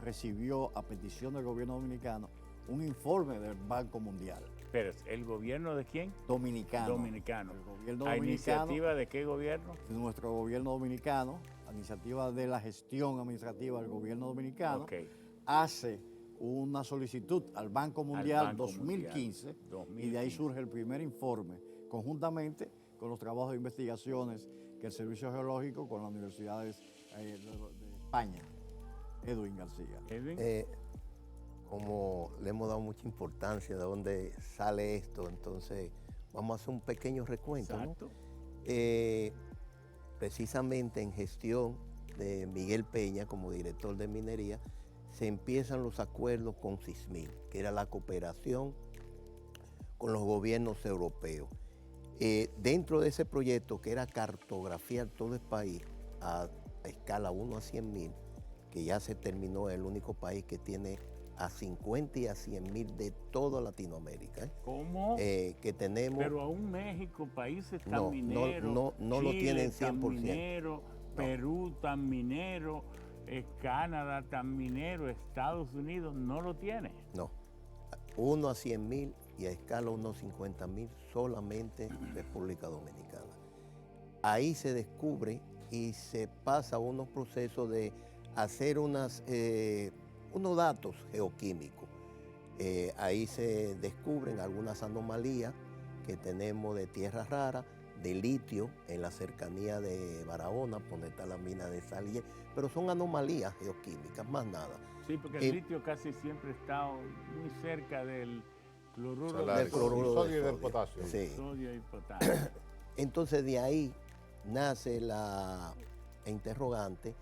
recibió, a petición del gobierno dominicano, un informe del Banco Mundial. Pero, ¿el gobierno de quién? Dominicano. Dominicano. El gobierno ¿A dominicano, iniciativa de qué gobierno? de nuestro gobierno dominicano, a iniciativa de la gestión administrativa del gobierno dominicano, Ok. hace una solicitud al Banco Mundial Banco 2015, Mundial, y de ahí 2015. surge el primer informe, conjuntamente con los trabajos de investigaciones que el Servicio Geológico con las universidades de España. Edwin García. Edwin. Como le hemos dado mucha importancia de dónde sale esto, entonces vamos a hacer un pequeño recuento, ¿no? Exacto. Precisamente en gestión de Miguel Peña como director de minería, se empiezan los acuerdos con SISMIN, que era la cooperación con los gobiernos europeos. Dentro de ese proyecto, que era cartografiar todo el país a escala 1 a 100.000, que ya se terminó, el único país que tiene a 50 y a 100.000 de toda Latinoamérica. ¿Cómo? Que tenemos... Pero aún México, países tan No, mineros, no lo Chile tienen tan 100%. minero, Perú tan minero, Canadá tan minero, Estados Unidos no lo tiene. No, 1 a 100.000 y a escala 1 a 50.000 solamente República Dominicana. Ahí se descubre y se pasa a unos procesos de hacer unos datos geoquímicos. Ahí se descubren algunas anomalías que tenemos de tierras raras, de litio en la cercanía de Barahona, donde está la mina de sal, pero son anomalías geoquímicas, más nada. Sí, porque el litio casi siempre está muy cerca del cloruro del cloruro sodio y del potasio. Sí. Sodio y potasio. Entonces de ahí nace la interrogante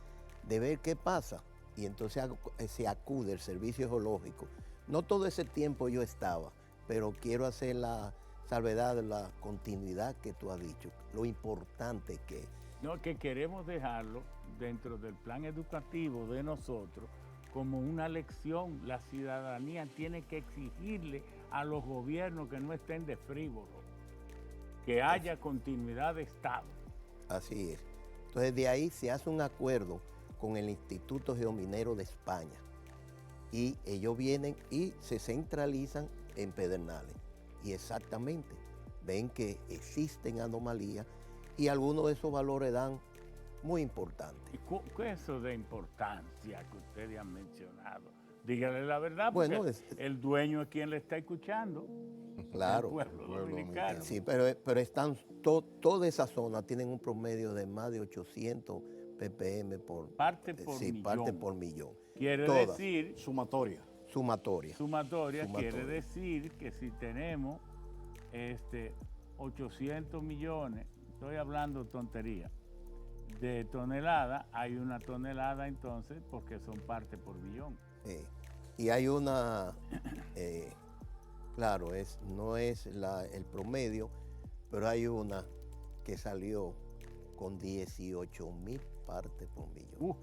de ver qué pasa. Y entonces se acude el servicio geológico. No todo ese tiempo yo estaba, pero quiero hacer la salvedad de la continuidad que tú has dicho, lo importante que es. No, que queremos dejarlo dentro del plan educativo de nosotros como una lección. La ciudadanía tiene que exigirle a los gobiernos que no estén de frívolos, que haya continuidad de Estado. Así es. Entonces de ahí se hace un acuerdo con el Instituto Geominero de España y ellos vienen y se centralizan en Pedernales. Y exactamente, ven que existen anomalías y algunos de esos valores dan muy importantes. ¿Y qué es eso de importancia que ustedes han mencionado? Dígale la verdad, bueno, porque el dueño es quien le está escuchando. Claro. El pueblo dominicano. Sí, pero están toda esa zona tienen un promedio de más de 800 ppm por parte por millón. Parte por millón. Quiere todas. decir sumatoria. Sumatoria quiere decir que si tenemos 800 millones, estoy hablando tontería, de toneladas, hay una tonelada entonces porque son parte por billón. Y hay una, claro, no es el promedio, pero hay una que salió con 18.000 partes por millón.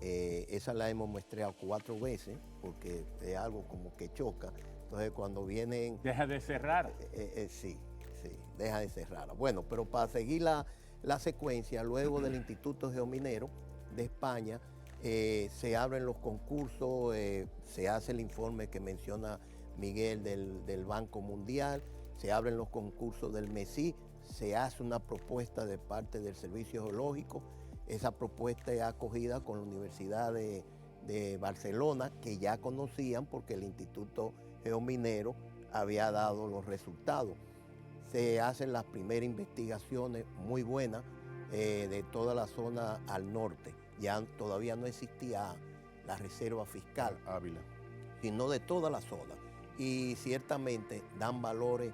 Esa la hemos muestreado 4 veces porque es algo como que choca. Entonces cuando vienen... Deja de cerrar. Sí, deja de cerrar. Bueno, pero para seguir la secuencia, luego del Instituto Geominero de España, se abren los concursos, se hace el informe que menciona Miguel del Banco Mundial, se abren los concursos del MESI, se hace una propuesta de parte del Servicio Geológico. Esa propuesta es acogida con la Universidad de Barcelona, que ya conocían porque el Instituto Geominero había dado los resultados. Se hacen las primeras investigaciones muy buenas de toda la zona al norte. Ya todavía no existía la reserva fiscal Ávila, sino de toda la zona. Y ciertamente dan valores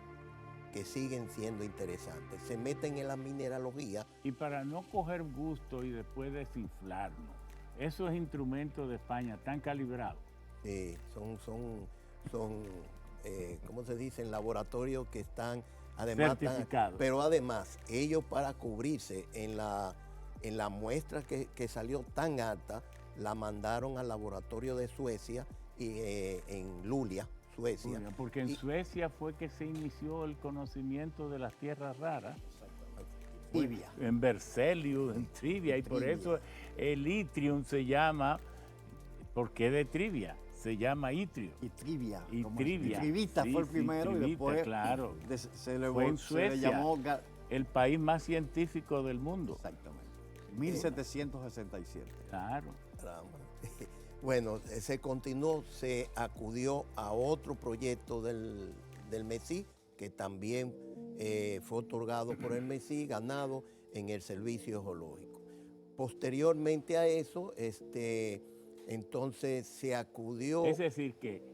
que siguen siendo interesantes. Se meten en la mineralogía. Y para no coger gusto y después desinflarnos, esos instrumentos de España están calibrados. Sí, son ¿cómo se dice? Laboratorios que están además certificados. Pero además, ellos para cubrirse en la muestra que salió tan alta, la mandaron al laboratorio de Suecia y en Luleå, Suecia. Porque en Suecia fue que se inició el conocimiento de las tierras raras. Trivia. En Berzelius, en Trivia, y por eso el Yttrium se llama, ¿por qué de Trivia? Se llama Yttrium. Y Trivia. Trivia. Trivita fue el primero y después claro. se le llamó el país más científico del mundo. Exactamente. 1767. Claro. Bueno, se continuó, se acudió a otro proyecto del MESI, que también fue otorgado por el MESI, ganado en el Servicio Geológico. Posteriormente a eso, entonces se acudió... Es decir que...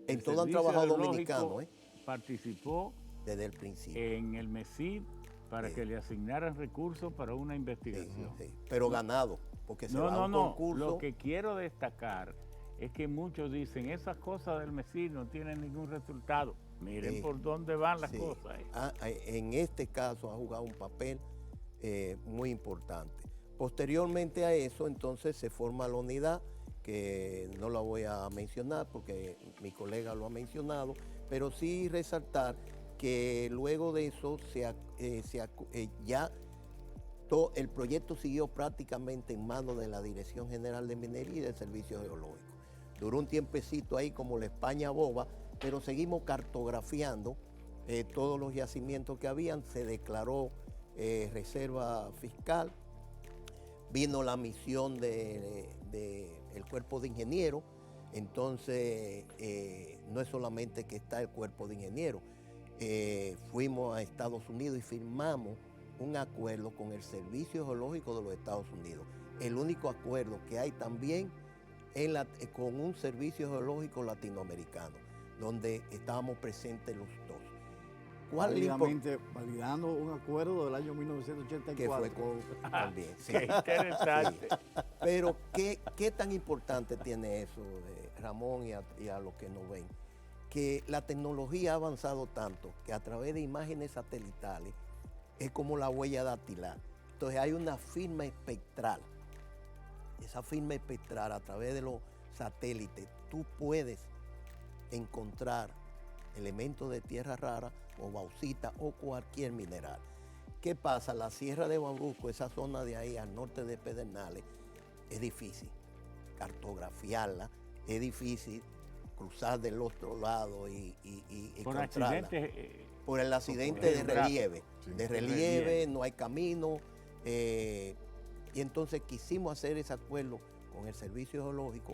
En todo han trabajado dominicanos, participó desde el principio en el MESI para que le asignaran recursos para una investigación. Pero ganado, porque se va a un concurso. Lo que quiero destacar es que muchos dicen, esas cosas del MESI no tienen ningún resultado. Miren por dónde van las cosas. En este caso ha jugado un papel muy importante. Posteriormente a eso, entonces se forma la unidad, que no la voy a mencionar porque mi colega lo ha mencionado, pero sí resaltar que luego de eso el proyecto siguió prácticamente en manos de la Dirección General de Minería y del Servicio Geológico. Duró un tiempecito ahí como la España boba, pero seguimos cartografiando todos los yacimientos que habían. Se declaró reserva fiscal, vino la misión del cuerpo de ingenieros. Entonces no es solamente que está el cuerpo de ingenieros, fuimos a Estados Unidos y firmamos un acuerdo con el Servicio Geológico de los Estados Unidos. El único acuerdo que hay también con un servicio geológico latinoamericano, donde estábamos presentes los dos. Validando un acuerdo del año 1984. Que fue también. Sí. Qué interesante. Sí. Pero ¿qué tan importante tiene eso, Ramón, y a los que nos ven? Que la tecnología ha avanzado tanto que a través de imágenes satelitales es como la huella dactilar. Entonces hay una firma espectral. Esa firma espectral, a través de los satélites, tú puedes encontrar elementos de tierra rara o bauxita o cualquier mineral. ¿Qué pasa? La Sierra de Bauruco, esa zona de ahí al norte de Pedernales, es difícil cartografiarla, es difícil cruzar del otro lado y por encontrarla. Por el accidente de relieve. Sí. De relieve, no hay camino. Y entonces quisimos hacer ese acuerdo con el Servicio Geológico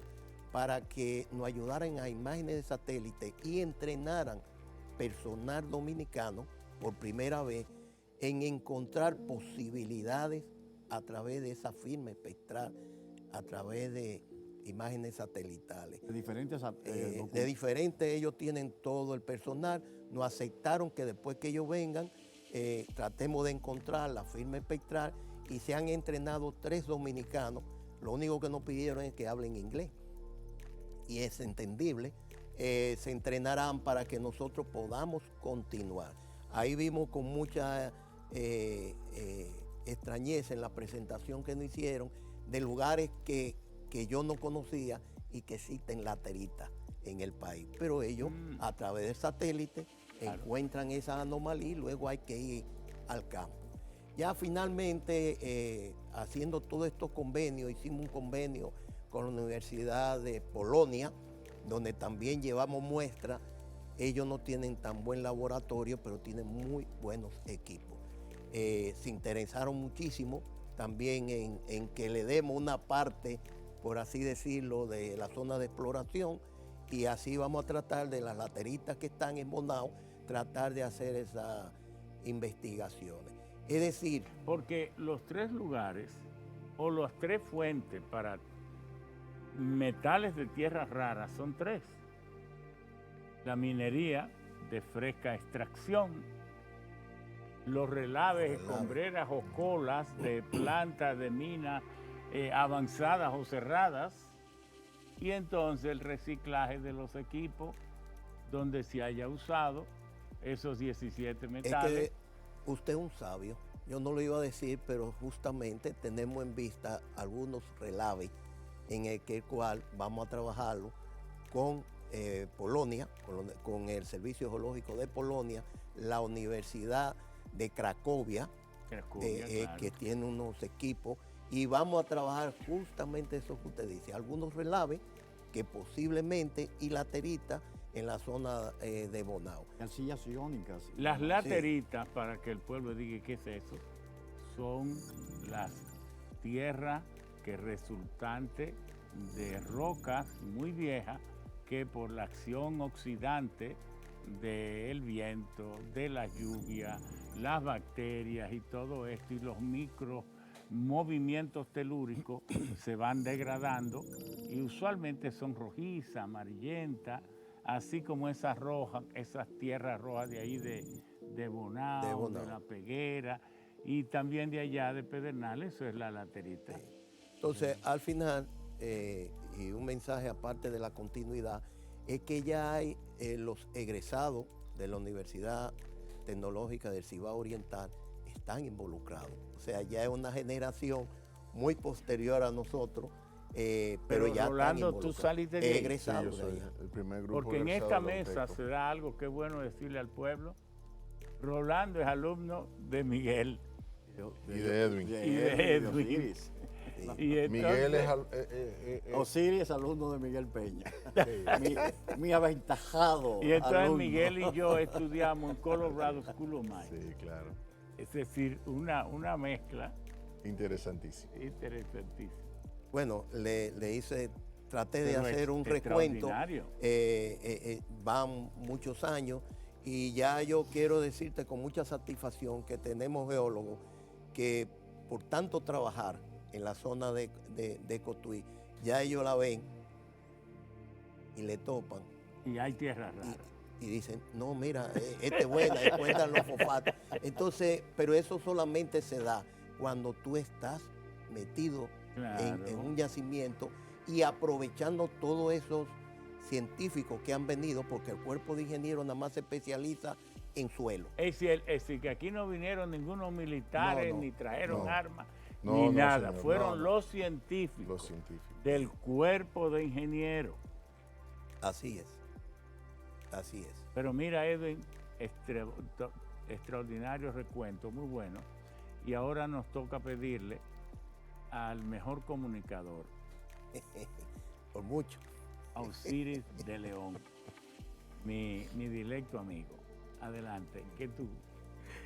para que nos ayudaran a imágenes de satélite y entrenaran personal dominicano por primera vez en encontrar posibilidades a través de esa firma espectral, a través de imágenes satelitales. De diferentes, ellos tienen todo el personal, nos aceptaron que después que ellos vengan, tratemos de encontrar la firma espectral y se han entrenado 3 dominicanos. Lo único que nos pidieron es que hablen inglés y es entendible. Se entrenarán para que nosotros podamos continuar. Ahí vimos con mucha extrañeza en la presentación que nos hicieron de lugares que yo no conocía y que existen lateritas en el país. Pero ellos, a través del satélite, encuentran esa anomalía y luego hay que ir al campo. Ya finalmente, haciendo todos estos convenios, hicimos un convenio con la Universidad de Polonia, donde también llevamos muestras. Ellos no tienen tan buen laboratorio, pero tienen muy buenos equipos. Se interesaron muchísimo también en que le demos una parte, por así decirlo, de la zona de exploración, y así vamos a tratar de las lateritas que están en Bonao, tratar de hacer esas investigaciones. Es decir, porque los 3 lugares o las 3 fuentes para metales de tierras raras son 3. La minería de fresca extracción, los relaves, escombreras o colas de plantas de minas avanzadas o cerradas, y entonces el reciclaje de los equipos donde se haya usado esos 17 metales. Es que usted es un sabio, yo no lo iba a decir, pero justamente tenemos en vista algunos relaves en el cual vamos a trabajarlo con Polonia, con el Servicio Geológico de Polonia, la Universidad de Cracovia, claro, que tiene unos equipos, y vamos a trabajar justamente eso que usted dice, algunos relaves que posiblemente y lateritas en la zona de Bonao. Arcillas iónicas. Las lateritas, para que el pueblo diga qué es eso, son las tierras que resultantes de rocas muy viejas que por la acción oxidante del viento, de la lluvia, las bacterias y todo esto y los micro movimientos telúricos se van degradando y usualmente son rojizas, amarillentas, así como esas tierras rojas de ahí de Bonao, de La Peguera y también de allá de Pedernales, eso es la laterita. Entonces, al final, y un mensaje aparte de la continuidad, es que ya hay los egresados de la Universidad Tecnológica del Cibao Oriental están involucrados. O sea, ya es una generación muy posterior a nosotros, pero ya Rolando, están tú saliste de egresados. Sí, yo soy el primer grupo. Porque en egresado esta de la mesa UTECO. se da algo que es bueno decirle al pueblo. Rolando es alumno de Miguel. Y de Edwin. Y de Edwin. Y entonces, Miguel es Osiris es alumno de Miguel Peña. mi aventajado y entonces alumno. Miguel y yo estudiamos en Colorado School of Mines. Sí, claro. Es decir, una mezcla Interesantísimo. interesantísima. Bueno, traté de Pero hacer un recuento. extraordinario. Van muchos años Y ya yo quiero decirte con mucha satisfacción que tenemos geólogos que por tanto trabajar en la zona de Cotuí, ya ellos la ven y le topan. Y hay tierra rara. Y dicen, no, mira, esta es buena, encuentran los fosfatos. Entonces, pero eso solamente se da cuando tú estás metido en un yacimiento y aprovechando todos esos científicos que han venido, porque el cuerpo de ingenieros nada más se especializa en suelo. Es decir, que aquí no vinieron ningunos militares, ni trajeron armas, No, ni no, nada. señor, Fueron los científicos del cuerpo de ingenieros. Así es. Así es. Pero mira, Edwin, extraordinario recuento, muy bueno. Y ahora nos toca pedirle al mejor comunicador. Por mucho. A Osiris de León, mi directo amigo. Adelante, ¿qué tú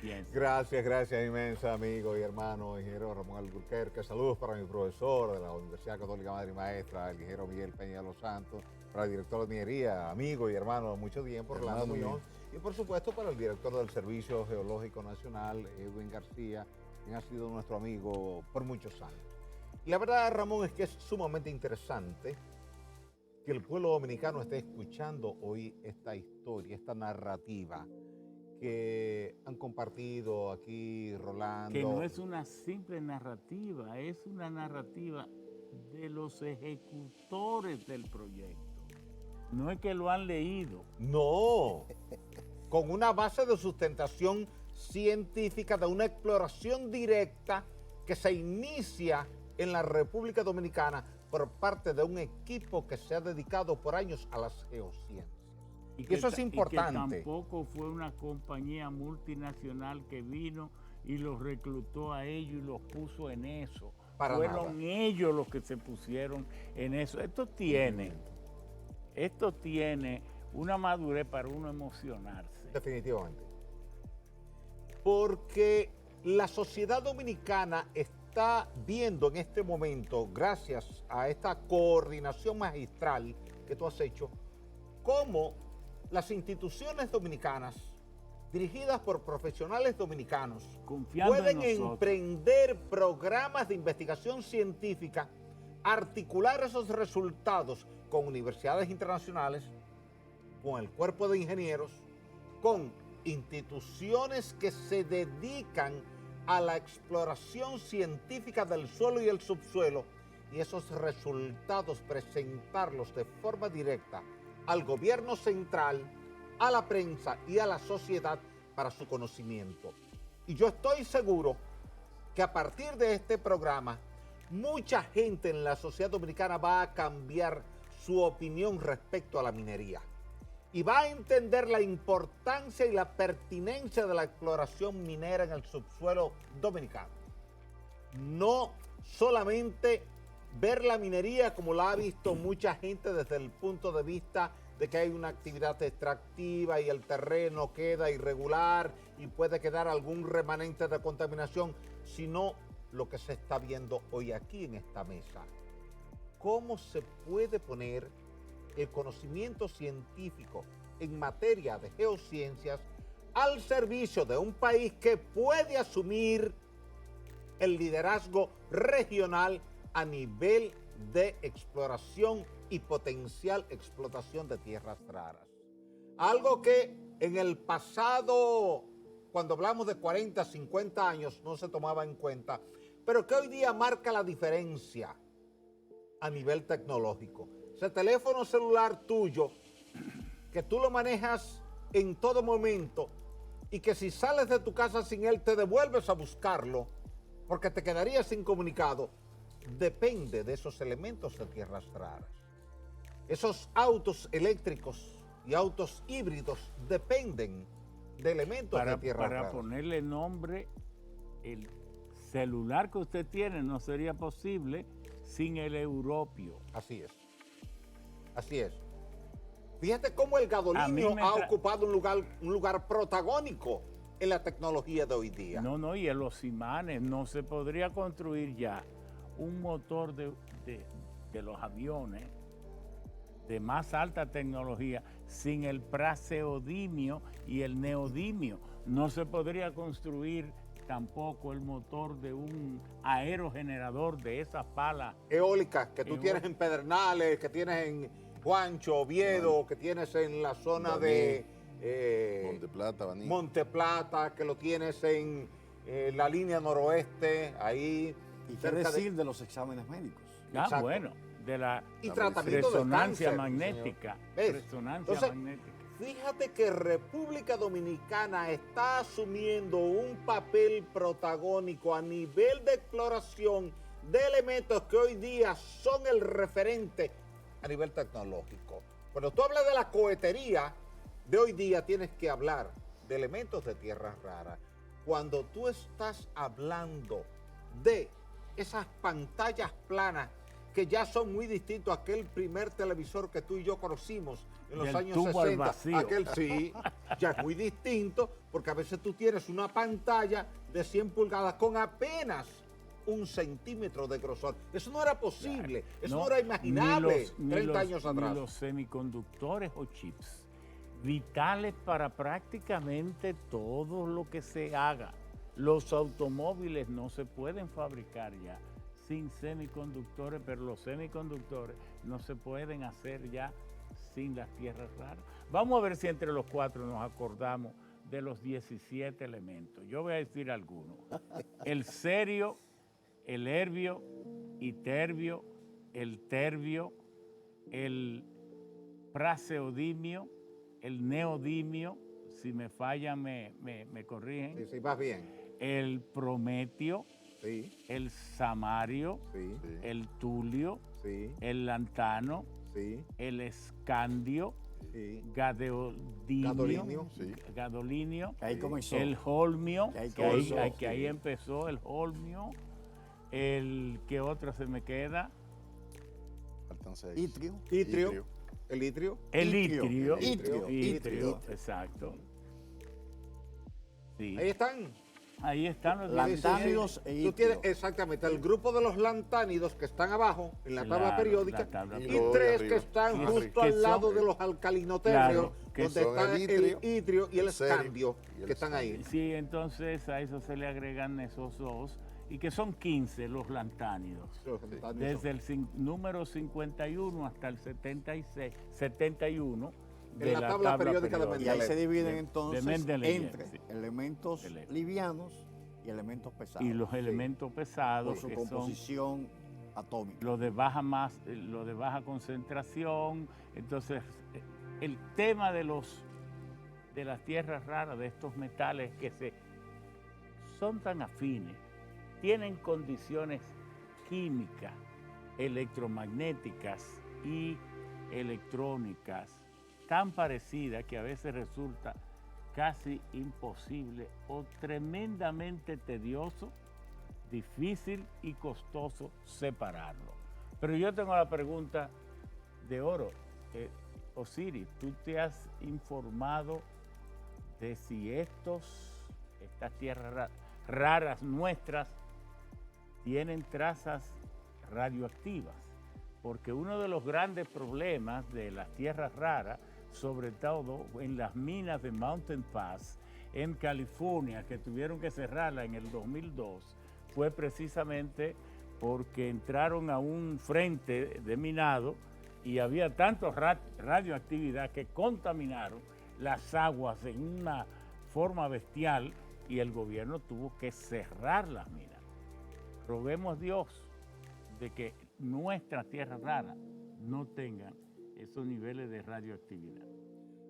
piensas? Gracias inmensa, amigo y hermano, ingeniero Ramón Alburquerque. Saludos para mi profesor de la Universidad Católica Madre y Maestra, el ingeniero Miguel Peña de los Santos, para el director de minería, amigo y hermano de mucho tiempo, Rolando Muñoz, y por supuesto para el director del Servicio Geológico Nacional, Edwin García, quien ha sido nuestro amigo por muchos años. Y la verdad, Ramón, es que es sumamente interesante que el pueblo dominicano esté escuchando hoy esta historia, esta narrativa que han compartido aquí Rolando. Que no es una simple narrativa, es una narrativa de los ejecutores del proyecto. No es que lo han leído. No, con una base de sustentación científica de una exploración directa que se inicia en la República Dominicana por parte de un equipo que se ha dedicado por años a las geociencias. Y eso es importante. Y que tampoco fue una compañía multinacional que vino y los reclutó a ellos y los puso en eso. Fueron ellos los que se pusieron en eso. Esto tiene una madurez para uno emocionarse. Definitivamente. Porque la sociedad dominicana está viendo en este momento, gracias a esta coordinación magistral que tú has hecho, cómo las instituciones dominicanas, dirigidas por profesionales dominicanos, pueden emprender programas de investigación científica, articular esos resultados con universidades internacionales, con el cuerpo de ingenieros, con instituciones que se dedican a la exploración científica del suelo y el subsuelo, y esos resultados presentarlos de forma directa al gobierno central, a la prensa y a la sociedad para su conocimiento. Y yo estoy seguro que a partir de este programa, mucha gente en la sociedad dominicana va a cambiar su opinión respecto a la minería y va a entender la importancia y la pertinencia de la exploración minera en el subsuelo dominicano. No solamente ver la minería como la ha visto mucha gente desde el punto de vista de que hay una actividad extractiva y el terreno queda irregular y puede quedar algún remanente de contaminación, sino lo que se está viendo hoy aquí en esta mesa. ¿Cómo se puede poner el conocimiento científico en materia de geociencias al servicio de un país que puede asumir el liderazgo regional a nivel de exploración y potencial explotación de tierras raras? Algo que en el pasado, cuando hablamos de 40, 50 años, no se tomaba en cuenta, pero que hoy día marca la diferencia a nivel tecnológico. Ese teléfono celular tuyo, que tú lo manejas en todo momento y que si sales de tu casa sin él te devuelves a buscarlo porque te quedarías incomunicado, depende de esos elementos de tierras raras. Esos autos eléctricos y autos híbridos dependen de elementos de tierras raras. Para ponerle nombre, el celular que usted tiene no sería posible sin el europio. Así es. Así es. Fíjate cómo el gadolinio ha ocupado un lugar protagónico en la tecnología de hoy día. No, y en los imanes no se podría construir ya un motor de los aviones de más alta tecnología sin el praseodimio y el neodimio. No se podría construir tampoco el motor de un aerogenerador de esas palas eólicas que tú tienes en Pedernales, que tienes en Juancho, Oviedo, que tienes en la zona de Monte Plata, que lo tienes en la línea noroeste, ahí. ¿Y qué decir de los exámenes médicos? Ah, bueno, de la tratamiento resonancia del cáncer, magnética. ¿ves? Resonancia Entonces, magnética. Fíjate que República Dominicana está asumiendo un papel protagónico a nivel de exploración de elementos que hoy día son el referente a nivel tecnológico. Cuando tú hablas de la cohetería de hoy día, tienes que hablar de elementos de tierras raras. Cuando tú estás hablando de esas pantallas planas que ya son muy distintos a aquel primer televisor que tú y yo conocimos en los años 60. Aquel sí, ya es muy distinto, porque a veces tú tienes una pantalla de 100 pulgadas con apenas 1 centímetro de grosor. Eso no era posible, eso no era imaginable 30 años atrás. Ni los semiconductores o chips, vitales para prácticamente todo lo que se haga. Los automóviles no se pueden fabricar ya sin semiconductores, pero los semiconductores no se pueden hacer ya sin las tierras raras. Vamos a ver si entre los 4 nos acordamos de los 17 elementos. Yo voy a decir algunos. El cerio, el herbio, iterbio, el terbio, el praseodimio, el neodimio, si me fallan me corrigen. Sí, vas bien. El prometio, sí. El samario, sí. El tulio, sí. El lantano, sí. El escandio, sí. Gadolinio, sí. Gadolinio, el holmio, que ahí empezó el holmio, el que otro se me queda, itrio. El itrio. El itrio, exacto. Sí. Ahí están los lantánidos e itrio. Tú tienes exactamente el grupo de los lantánidos que están abajo en la tabla periódica y 3 que están justo al lado de los alcalinotérreos, donde están el itrio y el escandio, que están ahí. Sí, entonces a eso se le agregan esos 2 y que son 15 los lantánidos. Desde el número 51 hasta el 71. En la tabla periódica de Mendeleev. Y ahí se dividen entonces entre elementos livianos y elementos pesados. Y los elementos pesados, por su composición atómica. Lo de baja concentración. Entonces, el tema de las tierras raras, de estos metales que son tan afines, tienen condiciones químicas, electromagnéticas y electrónicas tan parecida que a veces resulta casi imposible o tremendamente tedioso, difícil y costoso separarlo. Pero yo tengo la pregunta de oro. Osiris, ¿tú te has informado de si estas tierras raras nuestras tienen trazas radioactivas? Porque uno de los grandes problemas de las tierras raras, sobre todo en las minas de Mountain Pass en California, que tuvieron que cerrarla en el 2002, fue precisamente porque entraron a un frente de minado y había tanta radioactividad que contaminaron las aguas en una forma bestial y el gobierno tuvo que cerrar las minas. Roguemos a Dios de que nuestras tierras raras no tengan esos niveles de radioactividad.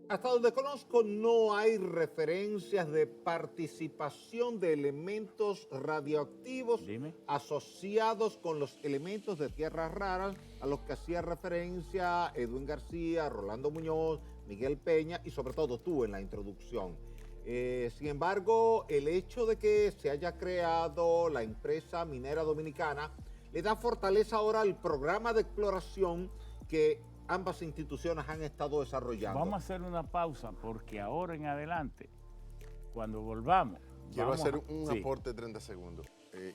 Hasta donde conozco no hay referencias de participación de elementos radioactivos asociados con los elementos de tierras raras a los que hacía referencia Edwin García, Rolando Muñoz, Miguel Peña y sobre todo tú en la introducción. Sin embargo, el hecho de que se haya creado la empresa minera dominicana le da fortaleza ahora al programa de exploración que ambas instituciones han estado desarrollando. Vamos a hacer una pausa porque ahora en adelante, cuando volvamos... Quiero hacer un aporte de 30 segundos.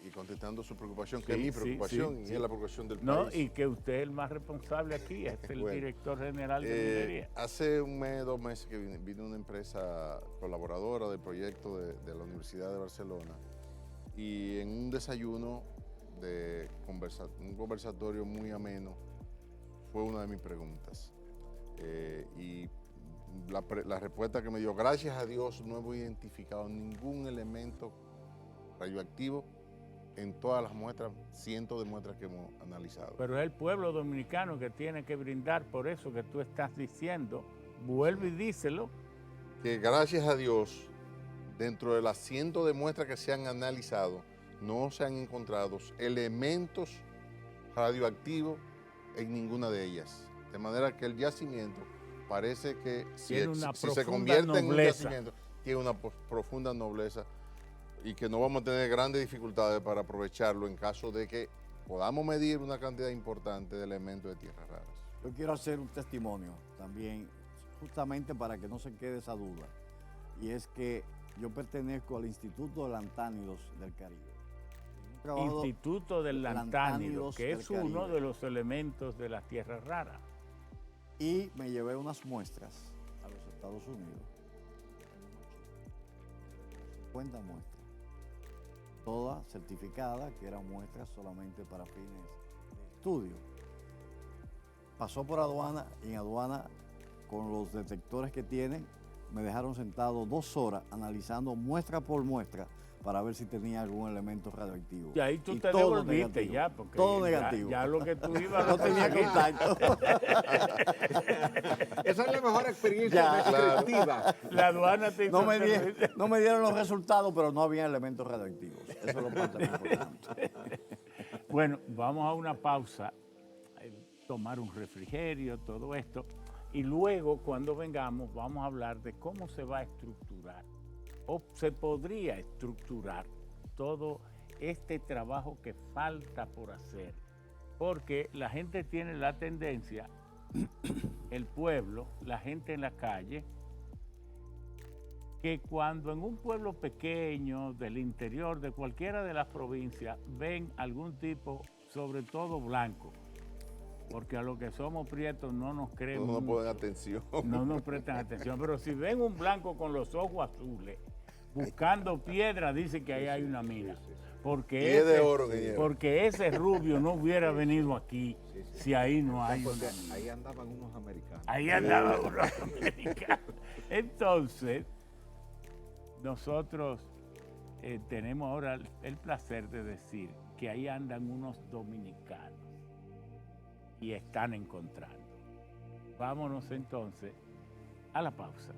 y contestando su preocupación, que es mi preocupación y es la preocupación del país. Y que usted es el más responsable aquí, es el director general de minería. Hace un mes, 2 meses que vino una empresa colaboradora del proyecto de la Universidad de Barcelona y en un desayuno un conversatorio muy ameno fue una de mis preguntas. Y la respuesta que me dio, gracias a Dios no hemos identificado ningún elemento radioactivo en todas las muestras, cientos de muestras que hemos analizado. Pero es el pueblo dominicano que tiene que brindar por eso que tú estás diciendo. Vuelve y díselo. Que gracias a Dios, dentro de las cientos de muestras que se han analizado, no se han encontrado elementos radioactivos en ninguna de ellas. De manera que el yacimiento parece que si se convierte en un yacimiento, tiene una profunda nobleza y que no vamos a tener grandes dificultades para aprovecharlo en caso de que podamos medir una cantidad importante de elementos de tierras raras. Yo quiero hacer un testimonio también, justamente para que no se quede esa duda, y es que yo pertenezco al Instituto de Lantánidos del Caribe. Instituto del Lantánido, que es uno de los elementos de las tierras raras. Y me llevé unas muestras a los Estados Unidos, 50 muestras, todas certificadas, que eran muestras solamente para fines de estudio. Pasó por aduana y en aduana, con los detectores que tienen, me dejaron sentado 2 horas analizando muestra por muestra para ver si tenía algún elemento radioactivo. Y ahí tú te devolviste ya, porque todo negativo. Ya lo que tú ibas no tenía contacto. Esa es la mejor experiencia descriptiva. La aduana te hizo no me dieron los resultados, pero no había elementos radioactivos. Eso es lo más importante. Bueno, vamos a una pausa, tomar un refrigerio, todo esto, y luego cuando vengamos vamos a hablar de cómo se va a estructurar o se podría estructurar todo este trabajo que falta por hacer, porque la gente tiene la tendencia, el pueblo, la gente en la calle, que cuando en un pueblo pequeño del interior de cualquiera de las provincias ven algún tipo, sobre todo blanco, porque a los que somos prietos no nos creen. No nos ponen atención. No nos prestan atención, pero si ven un blanco con los ojos azules, buscando piedra, dicen que ahí hay una mina. Porque ese rubio no hubiera venido aquí si ahí no hay una mina. Ahí andaban unos americanos. Ahí andaban unos americanos. Entonces, nosotros tenemos ahora el placer de decir que ahí andan unos dominicanos y están encontrando. Vámonos entonces a la pausa.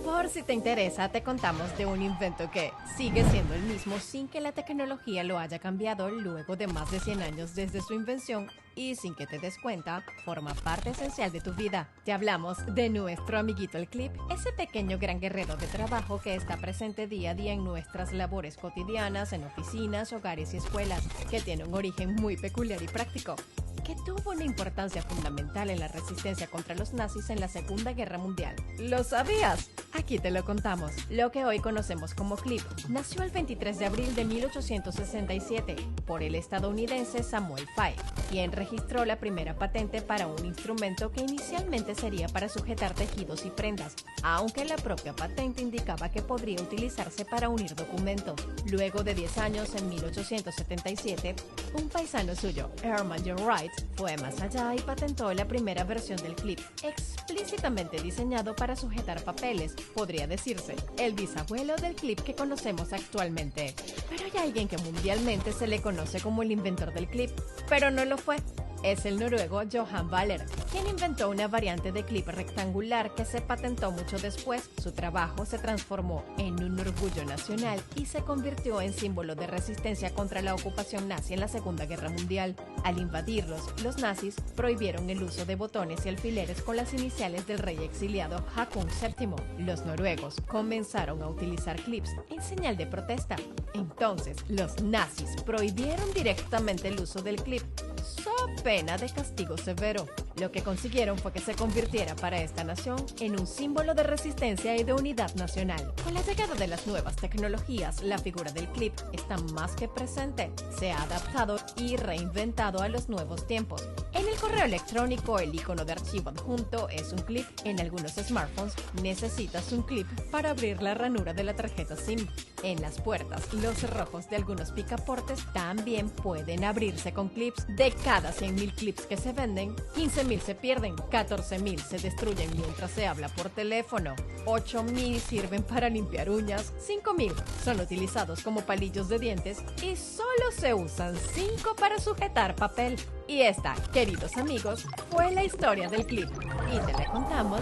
Por si te interesa, te contamos de un invento que sigue siendo el mismo sin que la tecnología lo haya cambiado luego de más de 100 años desde su invención y sin que te des cuenta, forma parte esencial de tu vida. Te hablamos de nuestro amiguito el clip, ese pequeño gran guerrero de trabajo que está presente día a día en nuestras labores cotidianas, en oficinas, hogares y escuelas, que tiene un origen muy peculiar y práctico, que tuvo una importancia fundamental en la resistencia contra los nazis en la Segunda Guerra Mundial. ¿Lo sabías? Aquí te lo contamos. Lo que hoy conocemos como clip nació el 23 de abril de 1867 por el estadounidense Samuel Fay, quien registró la primera patente para un instrumento que inicialmente sería para sujetar tejidos y prendas, aunque la propia patente indicaba que podría utilizarse para unir documentos. Luego de 10 años, en 1877, un paisano suyo, Herman John Wright, fue más allá y patentó la primera versión del clip, explícitamente diseñado para sujetar papeles, podría decirse, el bisabuelo del clip que conocemos actualmente. Pero hay alguien que mundialmente se le conoce como el inventor del clip, pero no lo fue. Es el noruego Johan Baller, quien inventó una variante de clip rectangular que se patentó mucho después. Su trabajo se transformó en un orgullo nacional y se convirtió en símbolo de resistencia contra la ocupación nazi en la Segunda Guerra Mundial. Al invadirlos, los nazis prohibieron el uso de botones y alfileres con las iniciales del rey exiliado Hakon VII. Los noruegos comenzaron a utilizar clips en señal de protesta. Entonces, los nazis prohibieron directamente el uso del clip, so pena de castigo severo. Lo que consiguieron fue que se convirtiera para esta nación en un símbolo de resistencia y de unidad nacional. Con la llegada de las nuevas tecnologías, la figura del clip está más que presente. Se ha adaptado y reinventado a los nuevos tiempos. En el correo electrónico, el icono de archivo adjunto es un clip. En algunos smartphones necesitas un clip para abrir la ranura de la tarjeta SIM. En las puertas, los cerrojos de algunos picaportes también pueden abrirse con clips. De cada 100.000 clips que se venden, 15.000 se pierden, 14.000 se destruyen mientras se habla por teléfono, 8.000 sirven para limpiar uñas, 5.000 son utilizados como palillos de dientes y solo se usan 5 para sujetar papel. Y esta, queridos amigos, fue la historia del clip. Y te la contamos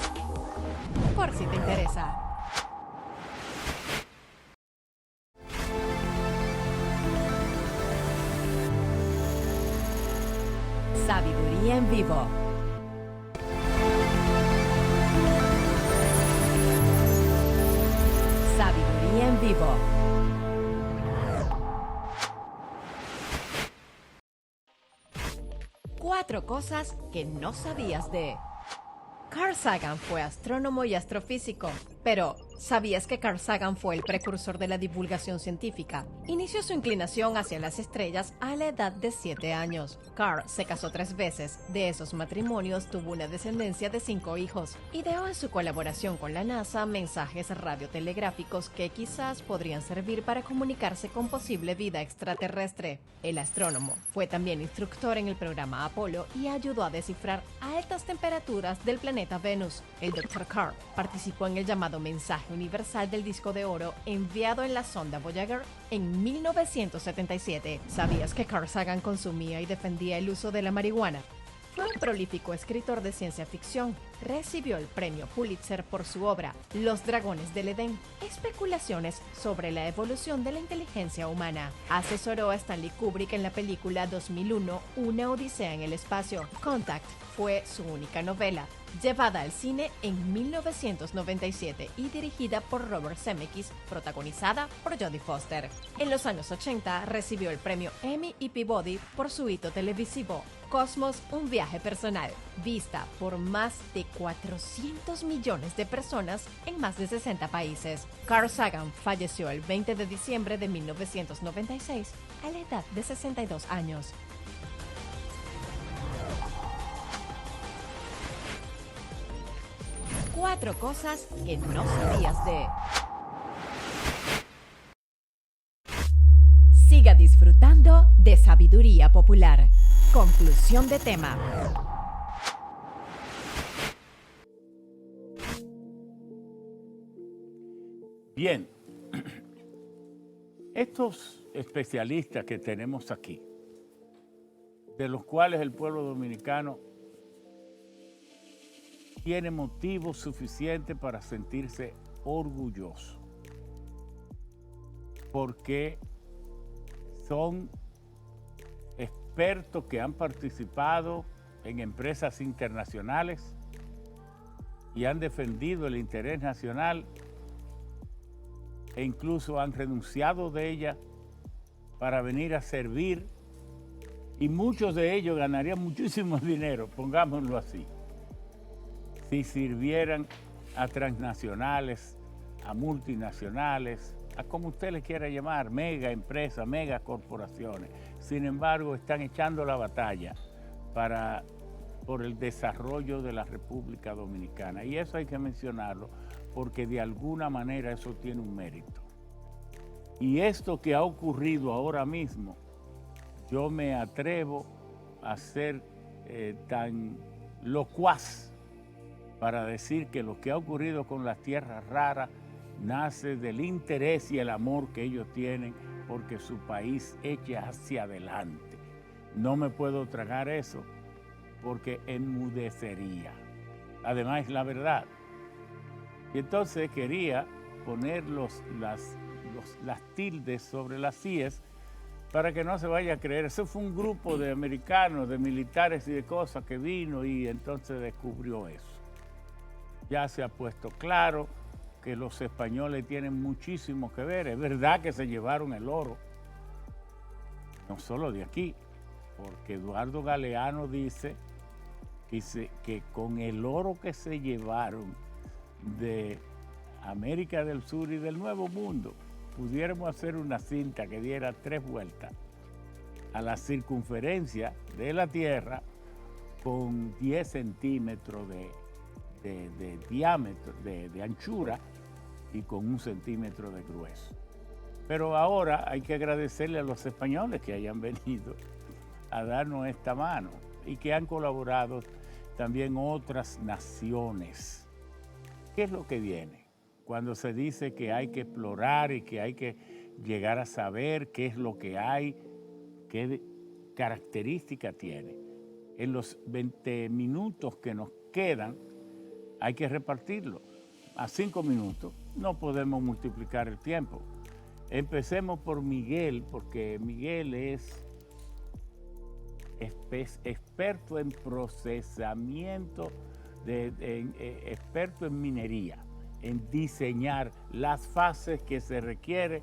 por si te interesa. Sabiduría en vivo. Sabiduría en vivo. Cuatro cosas que no sabías de... Carl Sagan fue astrónomo y astrofísico, pero ¿sabías que Carl Sagan fue el precursor de la divulgación científica? Inició su inclinación hacia las estrellas a la edad de 7 años. Carl se casó 3 veces, de esos matrimonios tuvo una descendencia de 5 hijos. Ideó en su colaboración con la NASA mensajes radiotelegráficos que quizás podrían servir para comunicarse con posible vida extraterrestre. El astrónomo fue también instructor en el programa Apolo y ayudó a descifrar altas temperaturas del planeta Venus. El Dr. Carl participó en el llamado mensaje universal del disco de oro enviado en la sonda Voyager en 1977. ¿Sabías que Carl Sagan consumía y defendía el uso de la marihuana? Fue un prolífico escritor de ciencia ficción. Recibió el premio Pulitzer por su obra Los dragones del Edén, especulaciones sobre la evolución de la inteligencia humana. Asesoró a Stanley Kubrick en la película 2001, Una odisea en el espacio. Contact fue su única novela, llevada al cine en 1997 y dirigida por Robert Zemeckis, protagonizada por Jodie Foster. En los años 80 recibió el premio Emmy y Peabody por su hito televisivo Cosmos, un viaje personal, vista por más de 400 millones de personas en más de 60 países. Carl Sagan falleció el 20 de diciembre de 1996 a la edad de 62 años. Cuatro cosas que no sabías de... Siga disfrutando de Sabiduría Popular. Conclusión de tema. Bien, estos especialistas que tenemos aquí, de los cuales el pueblo dominicano tiene motivos suficientes para sentirse orgulloso, porque son expertos que han participado en empresas internacionales y han defendido el interés nacional e incluso han renunciado de ella para venir a servir, y muchos de ellos ganarían muchísimo dinero, pongámoslo así, si sirvieran a transnacionales, a multinacionales, a como usted le quiera llamar, mega empresas, mega corporaciones. Sin embargo, están echando la batalla por el desarrollo de la República Dominicana. Y eso hay que mencionarlo porque de alguna manera eso tiene un mérito. Y esto que ha ocurrido ahora mismo, yo me atrevo a ser tan locuaz para decir que lo que ha ocurrido con las tierras raras nace del interés y el amor que ellos tienen porque su país eche hacia adelante. No me puedo tragar eso porque enmudecería. Además, es la verdad. Y entonces quería poner las tildes sobre las IES para que no se vaya a creer. Eso fue un grupo de americanos, de militares y de cosas que vino y entonces descubrió eso. Ya se ha puesto claro que los españoles tienen muchísimo que ver. Es verdad que se llevaron el oro, no solo de aquí, porque Eduardo Galeano dice que con el oro que se llevaron de América del Sur y del Nuevo Mundo, pudiéramos hacer una cinta que diera 3 vueltas a la circunferencia de la Tierra con 10 centímetros de diámetro, de anchura y con 1 centímetro de grueso. Pero ahora hay que agradecerle a los españoles que hayan venido a darnos esta mano y que han colaborado también otras naciones. ¿Qué es lo que viene? Cuando se dice que hay que explorar y que hay que llegar a saber qué es lo que hay, qué característica tiene. En los 20 minutos que nos quedan, hay que repartirlo. A 5 minutos no podemos multiplicar el tiempo. Empecemos por Miguel, porque Miguel es experto en procesamiento, experto en minería, en diseñar las fases que se requiere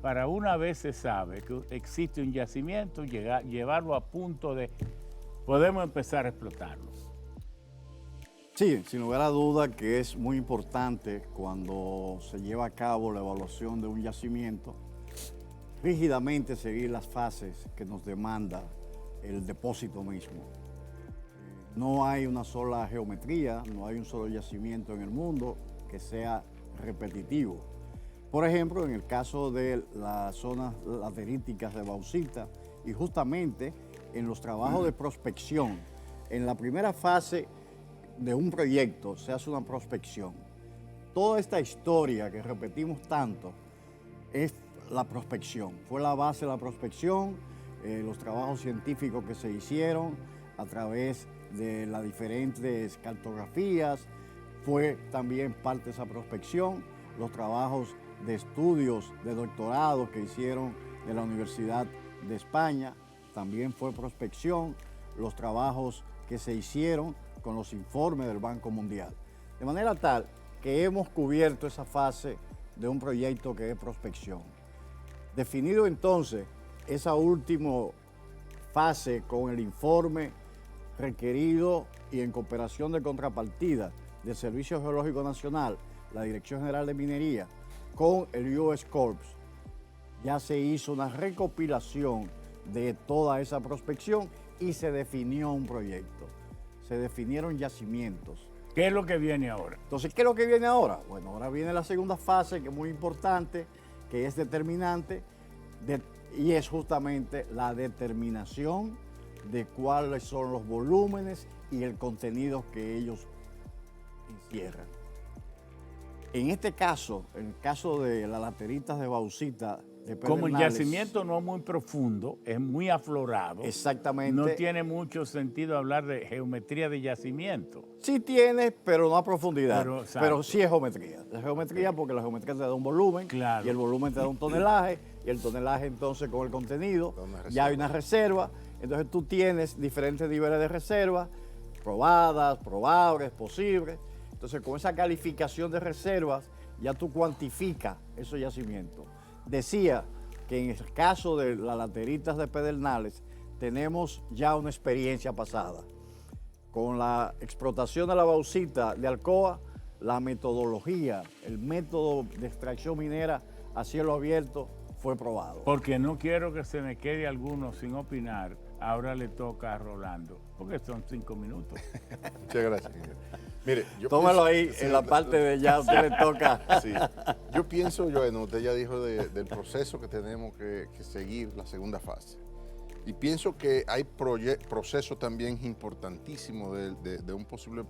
para, una vez se sabe que existe un yacimiento, llevarlo a punto de podemos empezar a explotarlo. Sí, sin lugar a duda que es muy importante cuando se lleva a cabo la evaluación de un yacimiento, rígidamente seguir las fases que nos demanda el depósito mismo. No hay una sola geometría, no hay un solo yacimiento en el mundo que sea repetitivo. Por ejemplo, en el caso de las zonas lateríticas de bauxita y justamente en los trabajos de prospección, en la primera fase de un proyecto se hace una prospección. Toda esta historia que repetimos tanto es la prospección. Fue la base de la prospección, los trabajos científicos que se hicieron a través de las diferentes cartografías, fue también parte de esa prospección, los trabajos de estudios de doctorado que hicieron de la Universidad de España, también fue prospección, los trabajos que se hicieron con los informes del Banco Mundial. De manera tal que hemos cubierto esa fase de un proyecto que es prospección. Definido entonces esa última fase con el informe requerido y en cooperación de contrapartida del Servicio Geológico Nacional, la Dirección General de Minería, con el US Corps, ya se hizo una recopilación de toda esa prospección y se definió un proyecto. Se definieron yacimientos. ¿Qué es lo que viene ahora? Entonces, ¿qué es lo que viene ahora? Bueno, ahora viene la segunda fase, que es muy importante, que es determinante, y es justamente la determinación de cuáles son los volúmenes y el contenido que ellos encierran. En este caso, en el caso de las lateritas de bauxita de Pedernales, como el yacimiento no es muy profundo, es muy aflorado. Exactamente. No tiene mucho sentido hablar de geometría de yacimiento. Sí tiene, pero no a profundidad. Pero sí es geometría. Es geometría porque la geometría te da un volumen, claro, y el volumen te da un tonelaje, y el tonelaje entonces con el contenido ya hay una reserva. Entonces tú tienes diferentes niveles de reserva, probadas, probables, posibles. Entonces con esa calificación de reservas ya tú cuantificas esos yacimientos. Decía que en el caso de las lateritas de Pedernales tenemos ya una experiencia pasada. Con la explotación de la bauxita de Alcoa, la metodología, el método de extracción minera a cielo abierto fue probado. Porque no quiero que se me quede alguno sin opinar. Ahora le toca a Rolando, porque son 5 minutos. Muchas gracias. Mire, tómalo ahí, sí, en la parte de ya, usted le toca. Sí. Yo pienso, bueno, usted ya dijo del proceso que tenemos que seguir, la segunda fase. Y pienso que hay procesos también importantísimos de un posible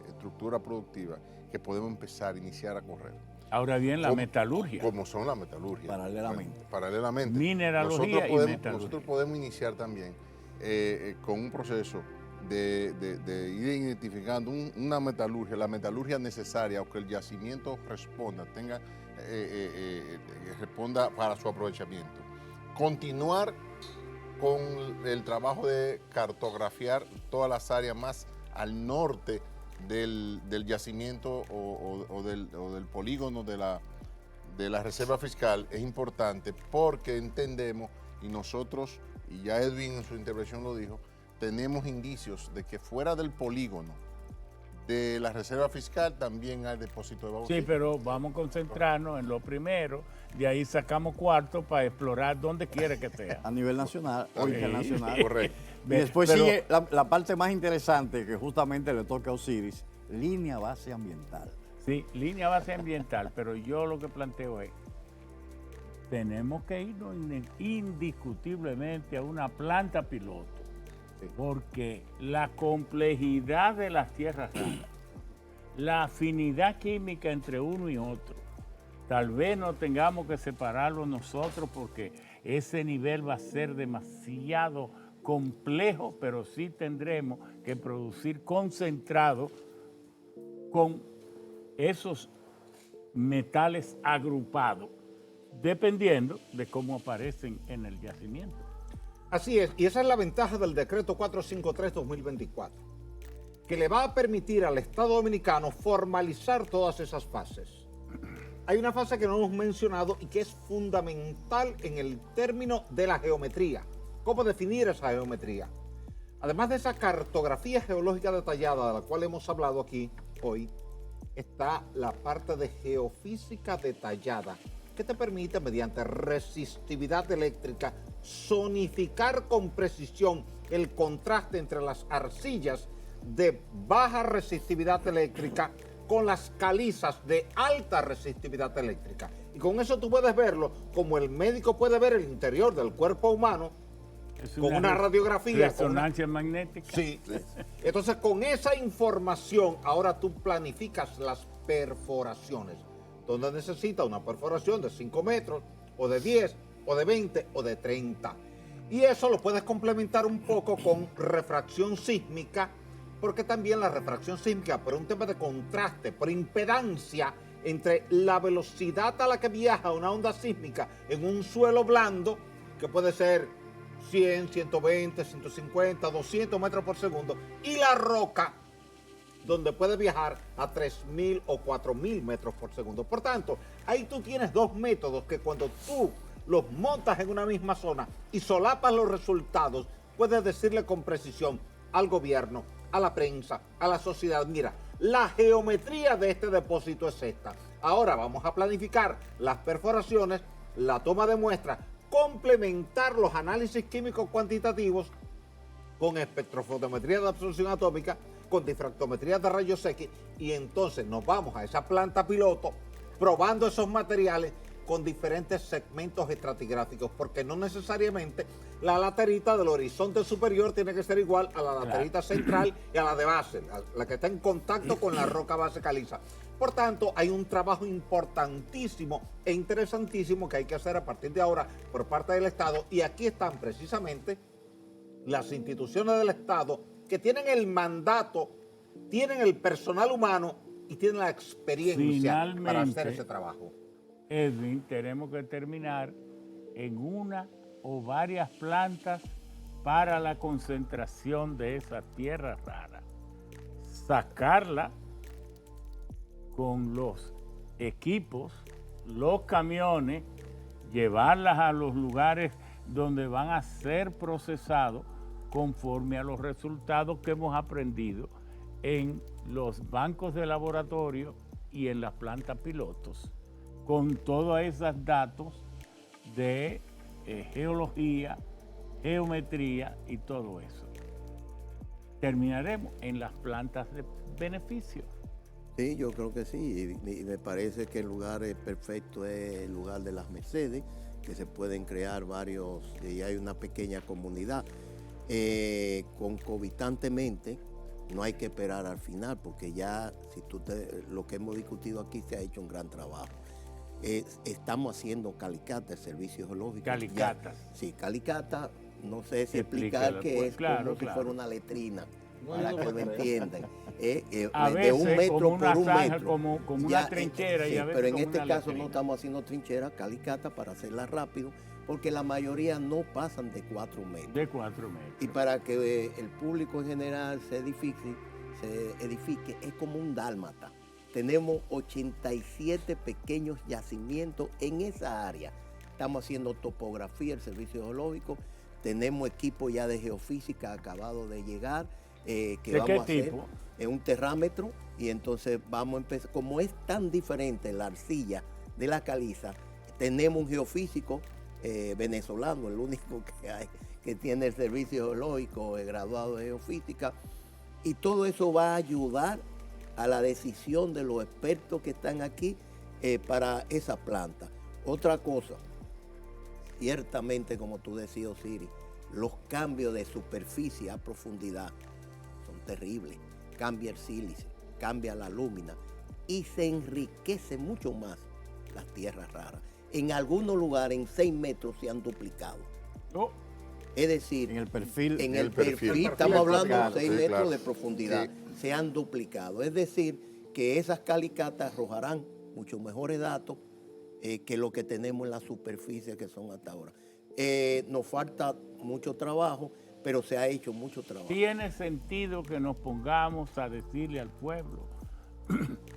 estructura productiva que podemos empezar a iniciar a correr. Ahora bien, la metalurgia. Como son la metalurgia. Paralelamente. Bueno, paralelamente. Mineralogía y metalurgia. Nosotros podemos iniciar también con un proceso de ir identificando una metalurgia, la metalurgia necesaria o que el yacimiento responda, responda para su aprovechamiento. Continuar con el trabajo de cartografiar todas las áreas más al norte del yacimiento o del polígono de la reserva fiscal es importante porque entendemos, y nosotros, y ya Edwin en su intervención lo dijo, tenemos indicios de que fuera del polígono de la reserva fiscal también hay depósito de bauxita. Sí, pero vamos a concentrarnos en lo primero, de ahí sacamos cuarto para explorar donde quiera que sea. A nivel nacional o Sí. internacional. Correcto. Y después Pero- sigue la parte más interesante que justamente le toca a Osiris, línea base ambiental. Sí, línea base ambiental, pero yo lo que planteo es, tenemos que irnos indiscutiblemente a una planta piloto, porque la complejidad de las tierras raras, la afinidad química entre uno y otro, tal vez no tengamos que separarlo nosotros porque ese nivel va a ser demasiado complejo, pero sí tendremos que producir concentrado con esos metales agrupados, dependiendo de cómo aparecen en el yacimiento. Así es, y esa es la ventaja del decreto 453-2024, que le va a permitir al Estado Dominicano formalizar todas esas fases. Hay una fase que no hemos mencionado y que es fundamental en el término de la geometría. ¿Cómo definir esa geometría? Además de esa cartografía geológica detallada de la cual hemos hablado aquí hoy, está la parte de geofísica detallada, que te permite, mediante resistividad eléctrica, zonificar con precisión el contraste entre las arcillas de baja resistividad eléctrica con las calizas de alta resistividad eléctrica. Y con eso tú puedes verlo como el médico puede ver el interior del cuerpo humano con una radiografía. Resonancia magnética. Sí. Entonces, con esa información, ahora tú planificas las perforaciones, donde necesitas una perforación de 5 metros, o de 10, o de 20, o de 30. Y eso lo puedes complementar un poco con refracción sísmica, porque también la refracción sísmica, por un tema de contraste, por impedancia entre la velocidad a la que viaja una onda sísmica en un suelo blando, que puede ser 100, 120, 150, 200 metros por segundo, y la roca, donde puede viajar a 3.000 o 4.000 metros por segundo. Por tanto, ahí tú tienes dos métodos que cuando tú los montas en una misma zona y solapas los resultados, puedes decirle con precisión al gobierno, a la prensa, a la sociedad: mira, la geometría de este depósito es esta. Ahora vamos a planificar las perforaciones, la toma de muestras, complementar los análisis químicos cuantitativos con espectrofotometría de absorción atómica, con difractometría de rayos X, y entonces nos vamos a esa planta piloto probando esos materiales con diferentes segmentos estratigráficos, porque no necesariamente la laterita del horizonte superior tiene que ser igual a la laterita central y a la de base, la que está en contacto con la roca base caliza. Por tanto, hay un trabajo importantísimo e interesantísimo que hay que hacer a partir de ahora por parte del Estado, y aquí están precisamente las instituciones del Estado que tienen el mandato, tienen el personal humano y tienen la experiencia para hacer ese trabajo. Edwin, tenemos que terminar en una o varias plantas para la concentración de esa tierra rara. Sacarla con los equipos, los camiones, llevarlas a los lugares donde van a ser procesados conforme a los resultados que hemos aprendido en los bancos de laboratorio y en las plantas pilotos, con todos esos datos de geología, geometría y todo eso. Terminaremos en las plantas de beneficio. Sí, yo creo que sí, y me parece que el lugar perfecto es el lugar de las Mercedes, que se pueden crear varios, y hay una pequeña comunidad. Concomitantemente, no hay que esperar al final, porque ya lo que hemos discutido aquí se ha hecho un gran trabajo. Estamos haciendo Calicata, el servicio geológico. Calicatas. Sí, Calicata, no sé si explicar que pues, es claro, como si fuera una letrina, Bueno, para que lo entiendan. A de veces, 1 metro como una por 1 zanja, metro. como una trinchera, y a veces pero en como este una caso letrina. no estamos haciendo trinchera, Calicata, para hacerla rápido, porque la mayoría no pasan de 4 metros. De 4 metros. Y para que el público en general se edifique, es como un dálmata. Tenemos 87 pequeños yacimientos en esa área. Estamos haciendo topografía, el servicio geológico, tenemos equipo ya de geofísica acabado de llegar, que ¿De vamos qué a hacer tipo? un terrámetro, y entonces vamos a empezar, como es tan diferente la arcilla de la caliza, tenemos un geofísico venezolano, el único que hay, que tiene el servicio geológico, graduado de geofísica, y todo eso va a ayudar a la decisión de los expertos que están aquí para esa planta. Otra cosa, ciertamente, como tú decías, Osiris, los cambios de superficie a profundidad son terribles. Cambia el sílice, cambia la lúmina y se enriquece mucho más las tierras raras. En algunos lugares, en 6 metros se han duplicado. Es decir, en el perfil, estamos hablando de 6 metros claro. de profundidad, se han duplicado. Es decir, que esas calicatas arrojarán muchos mejores datos que lo que tenemos en la superficie que son hasta ahora. Nos falta mucho trabajo, pero se ha hecho mucho trabajo. Tiene sentido que nos pongamos a decirle al pueblo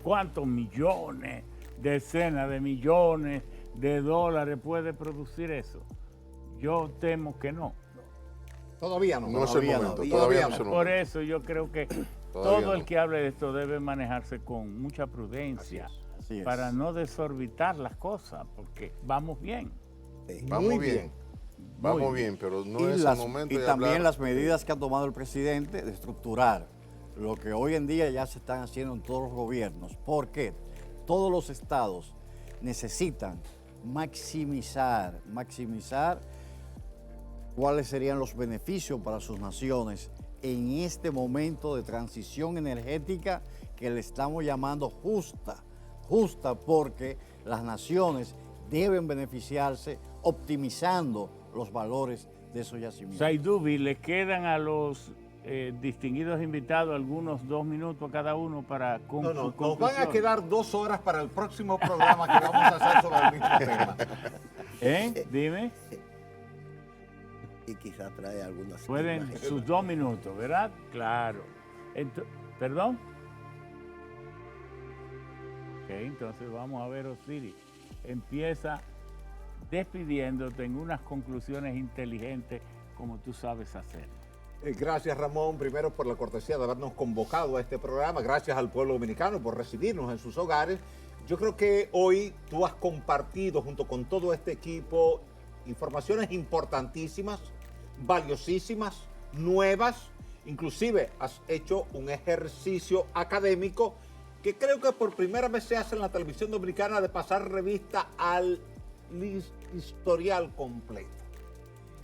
cuántos millones, decenas de millones de dólares puede producir eso. Yo temo que no. Todavía no. No es el momento, todavía no es el momento. Por eso yo creo que Todavía todo el no. que hable de esto debe manejarse con mucha prudencia Así es. para no desorbitar las cosas, porque vamos bien. Vamos bien. Vamos bien, pero no es el momento y de también hablar. las medidas que ha tomado el presidente de estructurar lo que hoy en día ya se están haciendo en todos los gobiernos, porque todos los estados necesitan maximizar cuáles serían los beneficios para sus naciones en este momento de transición energética que le estamos llamando justa porque las naciones deben beneficiarse optimizando los valores de esos yacimientos. Saidubi, le quedan a los distinguidos invitados algunos 2 minutos cada uno para No, nos van a conclusión. quedar 2 horas para el próximo programa que vamos a hacer sobre el mismo tema. Dime. Y quizás trae algunas... Pueden imágenes. sus 2 minutos, ¿verdad? Claro. ¿Perdón? Ok, entonces vamos a ver, Osiris. Empieza despidiéndote en unas conclusiones inteligentes como tú sabes hacer. Gracias, Ramón, primero por la cortesía de habernos convocado a este programa. Gracias al pueblo dominicano por recibirnos en sus hogares. Yo creo que hoy tú has compartido junto con todo este equipo informaciones importantísimas, valiosísimas, nuevas. Inclusive has hecho un ejercicio académico que creo que por primera vez se hace en la televisión dominicana de pasar revista al historial completo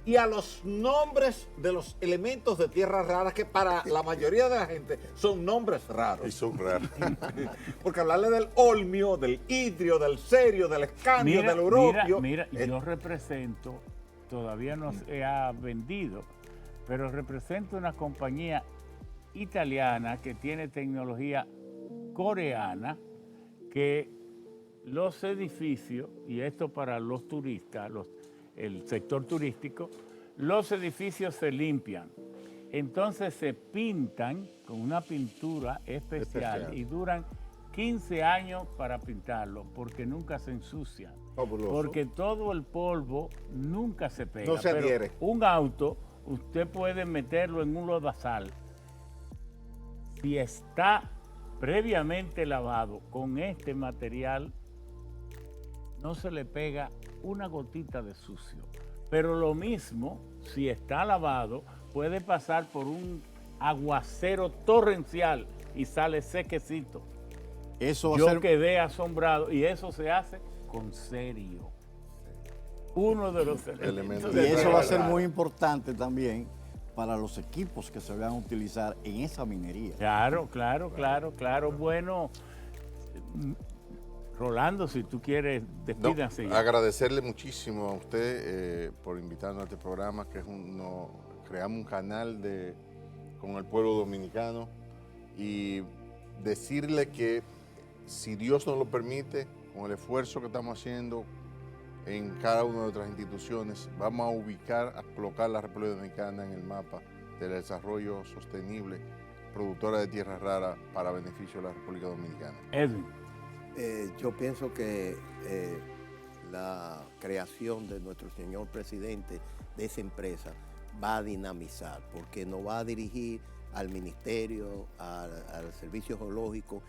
y a los nombres de los elementos de tierras raras que para la mayoría de la gente son nombres raros. Y son raros. Porque hablarle del olmio, del idrio, del cerio, del escandio, del europio. Mira, yo represento, todavía no se ha vendido, pero represento una compañía italiana que tiene tecnología coreana, que los edificios, y esto para los turistas, el sector turístico, los edificios se limpian. Entonces se pintan con una pintura especial y duran 15 años para pintarlo, porque nunca se ensucian. Fabuloso. Porque todo el polvo nunca se pega. No se Pero adhiere. un auto, usted puede meterlo en un lodazal. Si está previamente lavado con este material, no se le pega una gotita de sucio. Pero lo mismo, si está lavado, puede pasar por un aguacero torrencial y sale sequecito. Eso va Yo a ser... quedé asombrado y eso se hace con cerio. Uno de los elementos. Y eso va a ser muy importante también para los equipos que se van a utilizar en esa minería. Claro. Bueno, Rolando, si tú quieres, despídanse. No, agradecerle muchísimo a usted por invitarnos a este programa, que es creamos un canal con el pueblo dominicano, y decirle que si Dios nos lo permite, con el esfuerzo que estamos haciendo en cada una de nuestras instituciones, vamos a colocar la República Dominicana en el mapa del desarrollo sostenible, productora de tierras raras para beneficio de la República Dominicana. Edwin. Yo pienso que la creación de nuestro señor presidente de esa empresa va a dinamizar, porque nos va a dirigir al ministerio, al servicio geológico,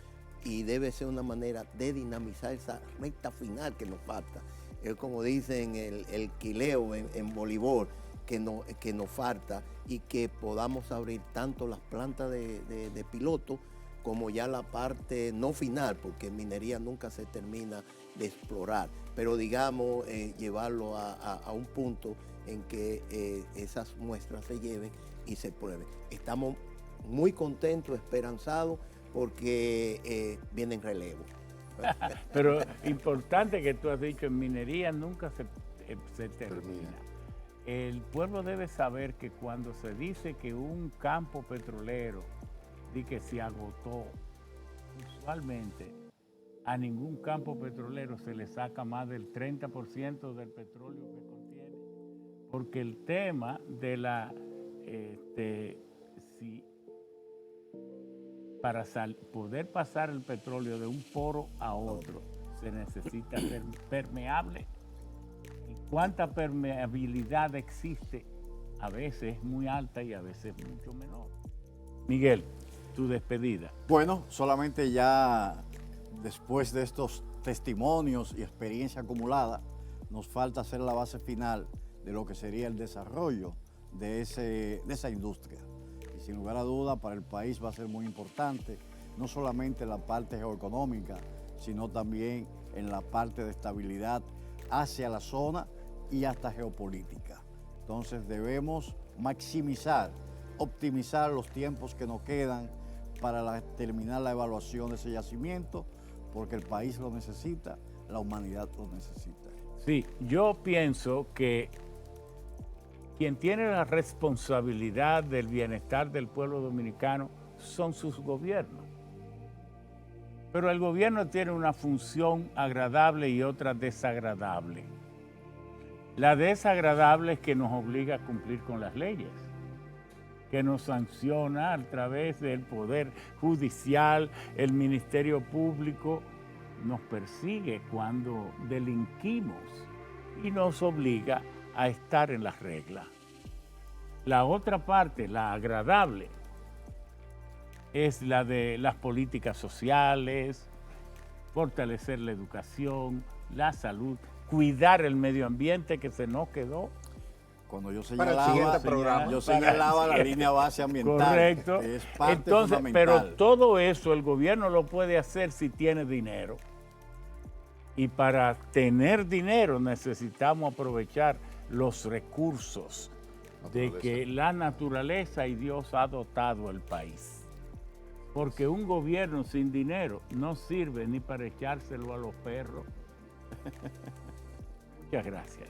y debe ser una manera de dinamizar esa recta final que nos falta. Es como dicen el quileo en voleibol, que nos falta, y que podamos abrir tanto las plantas de piloto como ya la parte no final, porque en minería nunca se termina de explorar, pero digamos llevarlo a un punto en que esas muestras se lleven y se prueben. Estamos muy contentos, esperanzados, porque vienen relevos. Pero importante que tú has dicho, en minería nunca se termina. El pueblo debe saber que cuando se dice que un campo petrolero di que se agotó, usualmente a ningún campo petrolero se le saca más del 30% del petróleo que contiene, porque el tema de la para poder pasar el petróleo de un poro a otro se necesita ser permeable. ¿Y cuánta permeabilidad existe? A veces es muy alta y a veces mucho menor. Miguel, tu despedida. Bueno, solamente ya después de estos testimonios y experiencia acumulada, nos falta hacer la base final de lo que sería el desarrollo de esa industria. Y sin lugar a duda, para el país va a ser muy importante, no solamente en la parte geoeconómica, sino también en la parte de estabilidad hacia la zona y hasta geopolítica. Entonces debemos maximizar, optimizar los tiempos que nos quedan para terminar la evaluación de ese yacimiento, porque el país lo necesita, la humanidad lo necesita. Sí, yo pienso que quien tiene la responsabilidad del bienestar del pueblo dominicano son sus gobiernos. Pero el gobierno tiene una función agradable y otra desagradable. La desagradable es que nos obliga a cumplir con las leyes, que nos sanciona a través del Poder Judicial, el Ministerio Público nos persigue cuando delinquimos y nos obliga a estar en las reglas. La otra parte, la agradable, es la de las políticas sociales, fortalecer la educación, la salud, cuidar el medio ambiente que se nos quedó. Cuando yo señalaba la línea base ambiental. Correcto. Que es parte entonces, fundamental. pero todo eso el gobierno lo puede hacer si tiene dinero. Y para tener dinero necesitamos aprovechar los recursos de que la naturaleza y Dios ha dotado al país. Porque un gobierno sin dinero no sirve ni para echárselo a los perros. Muchas gracias.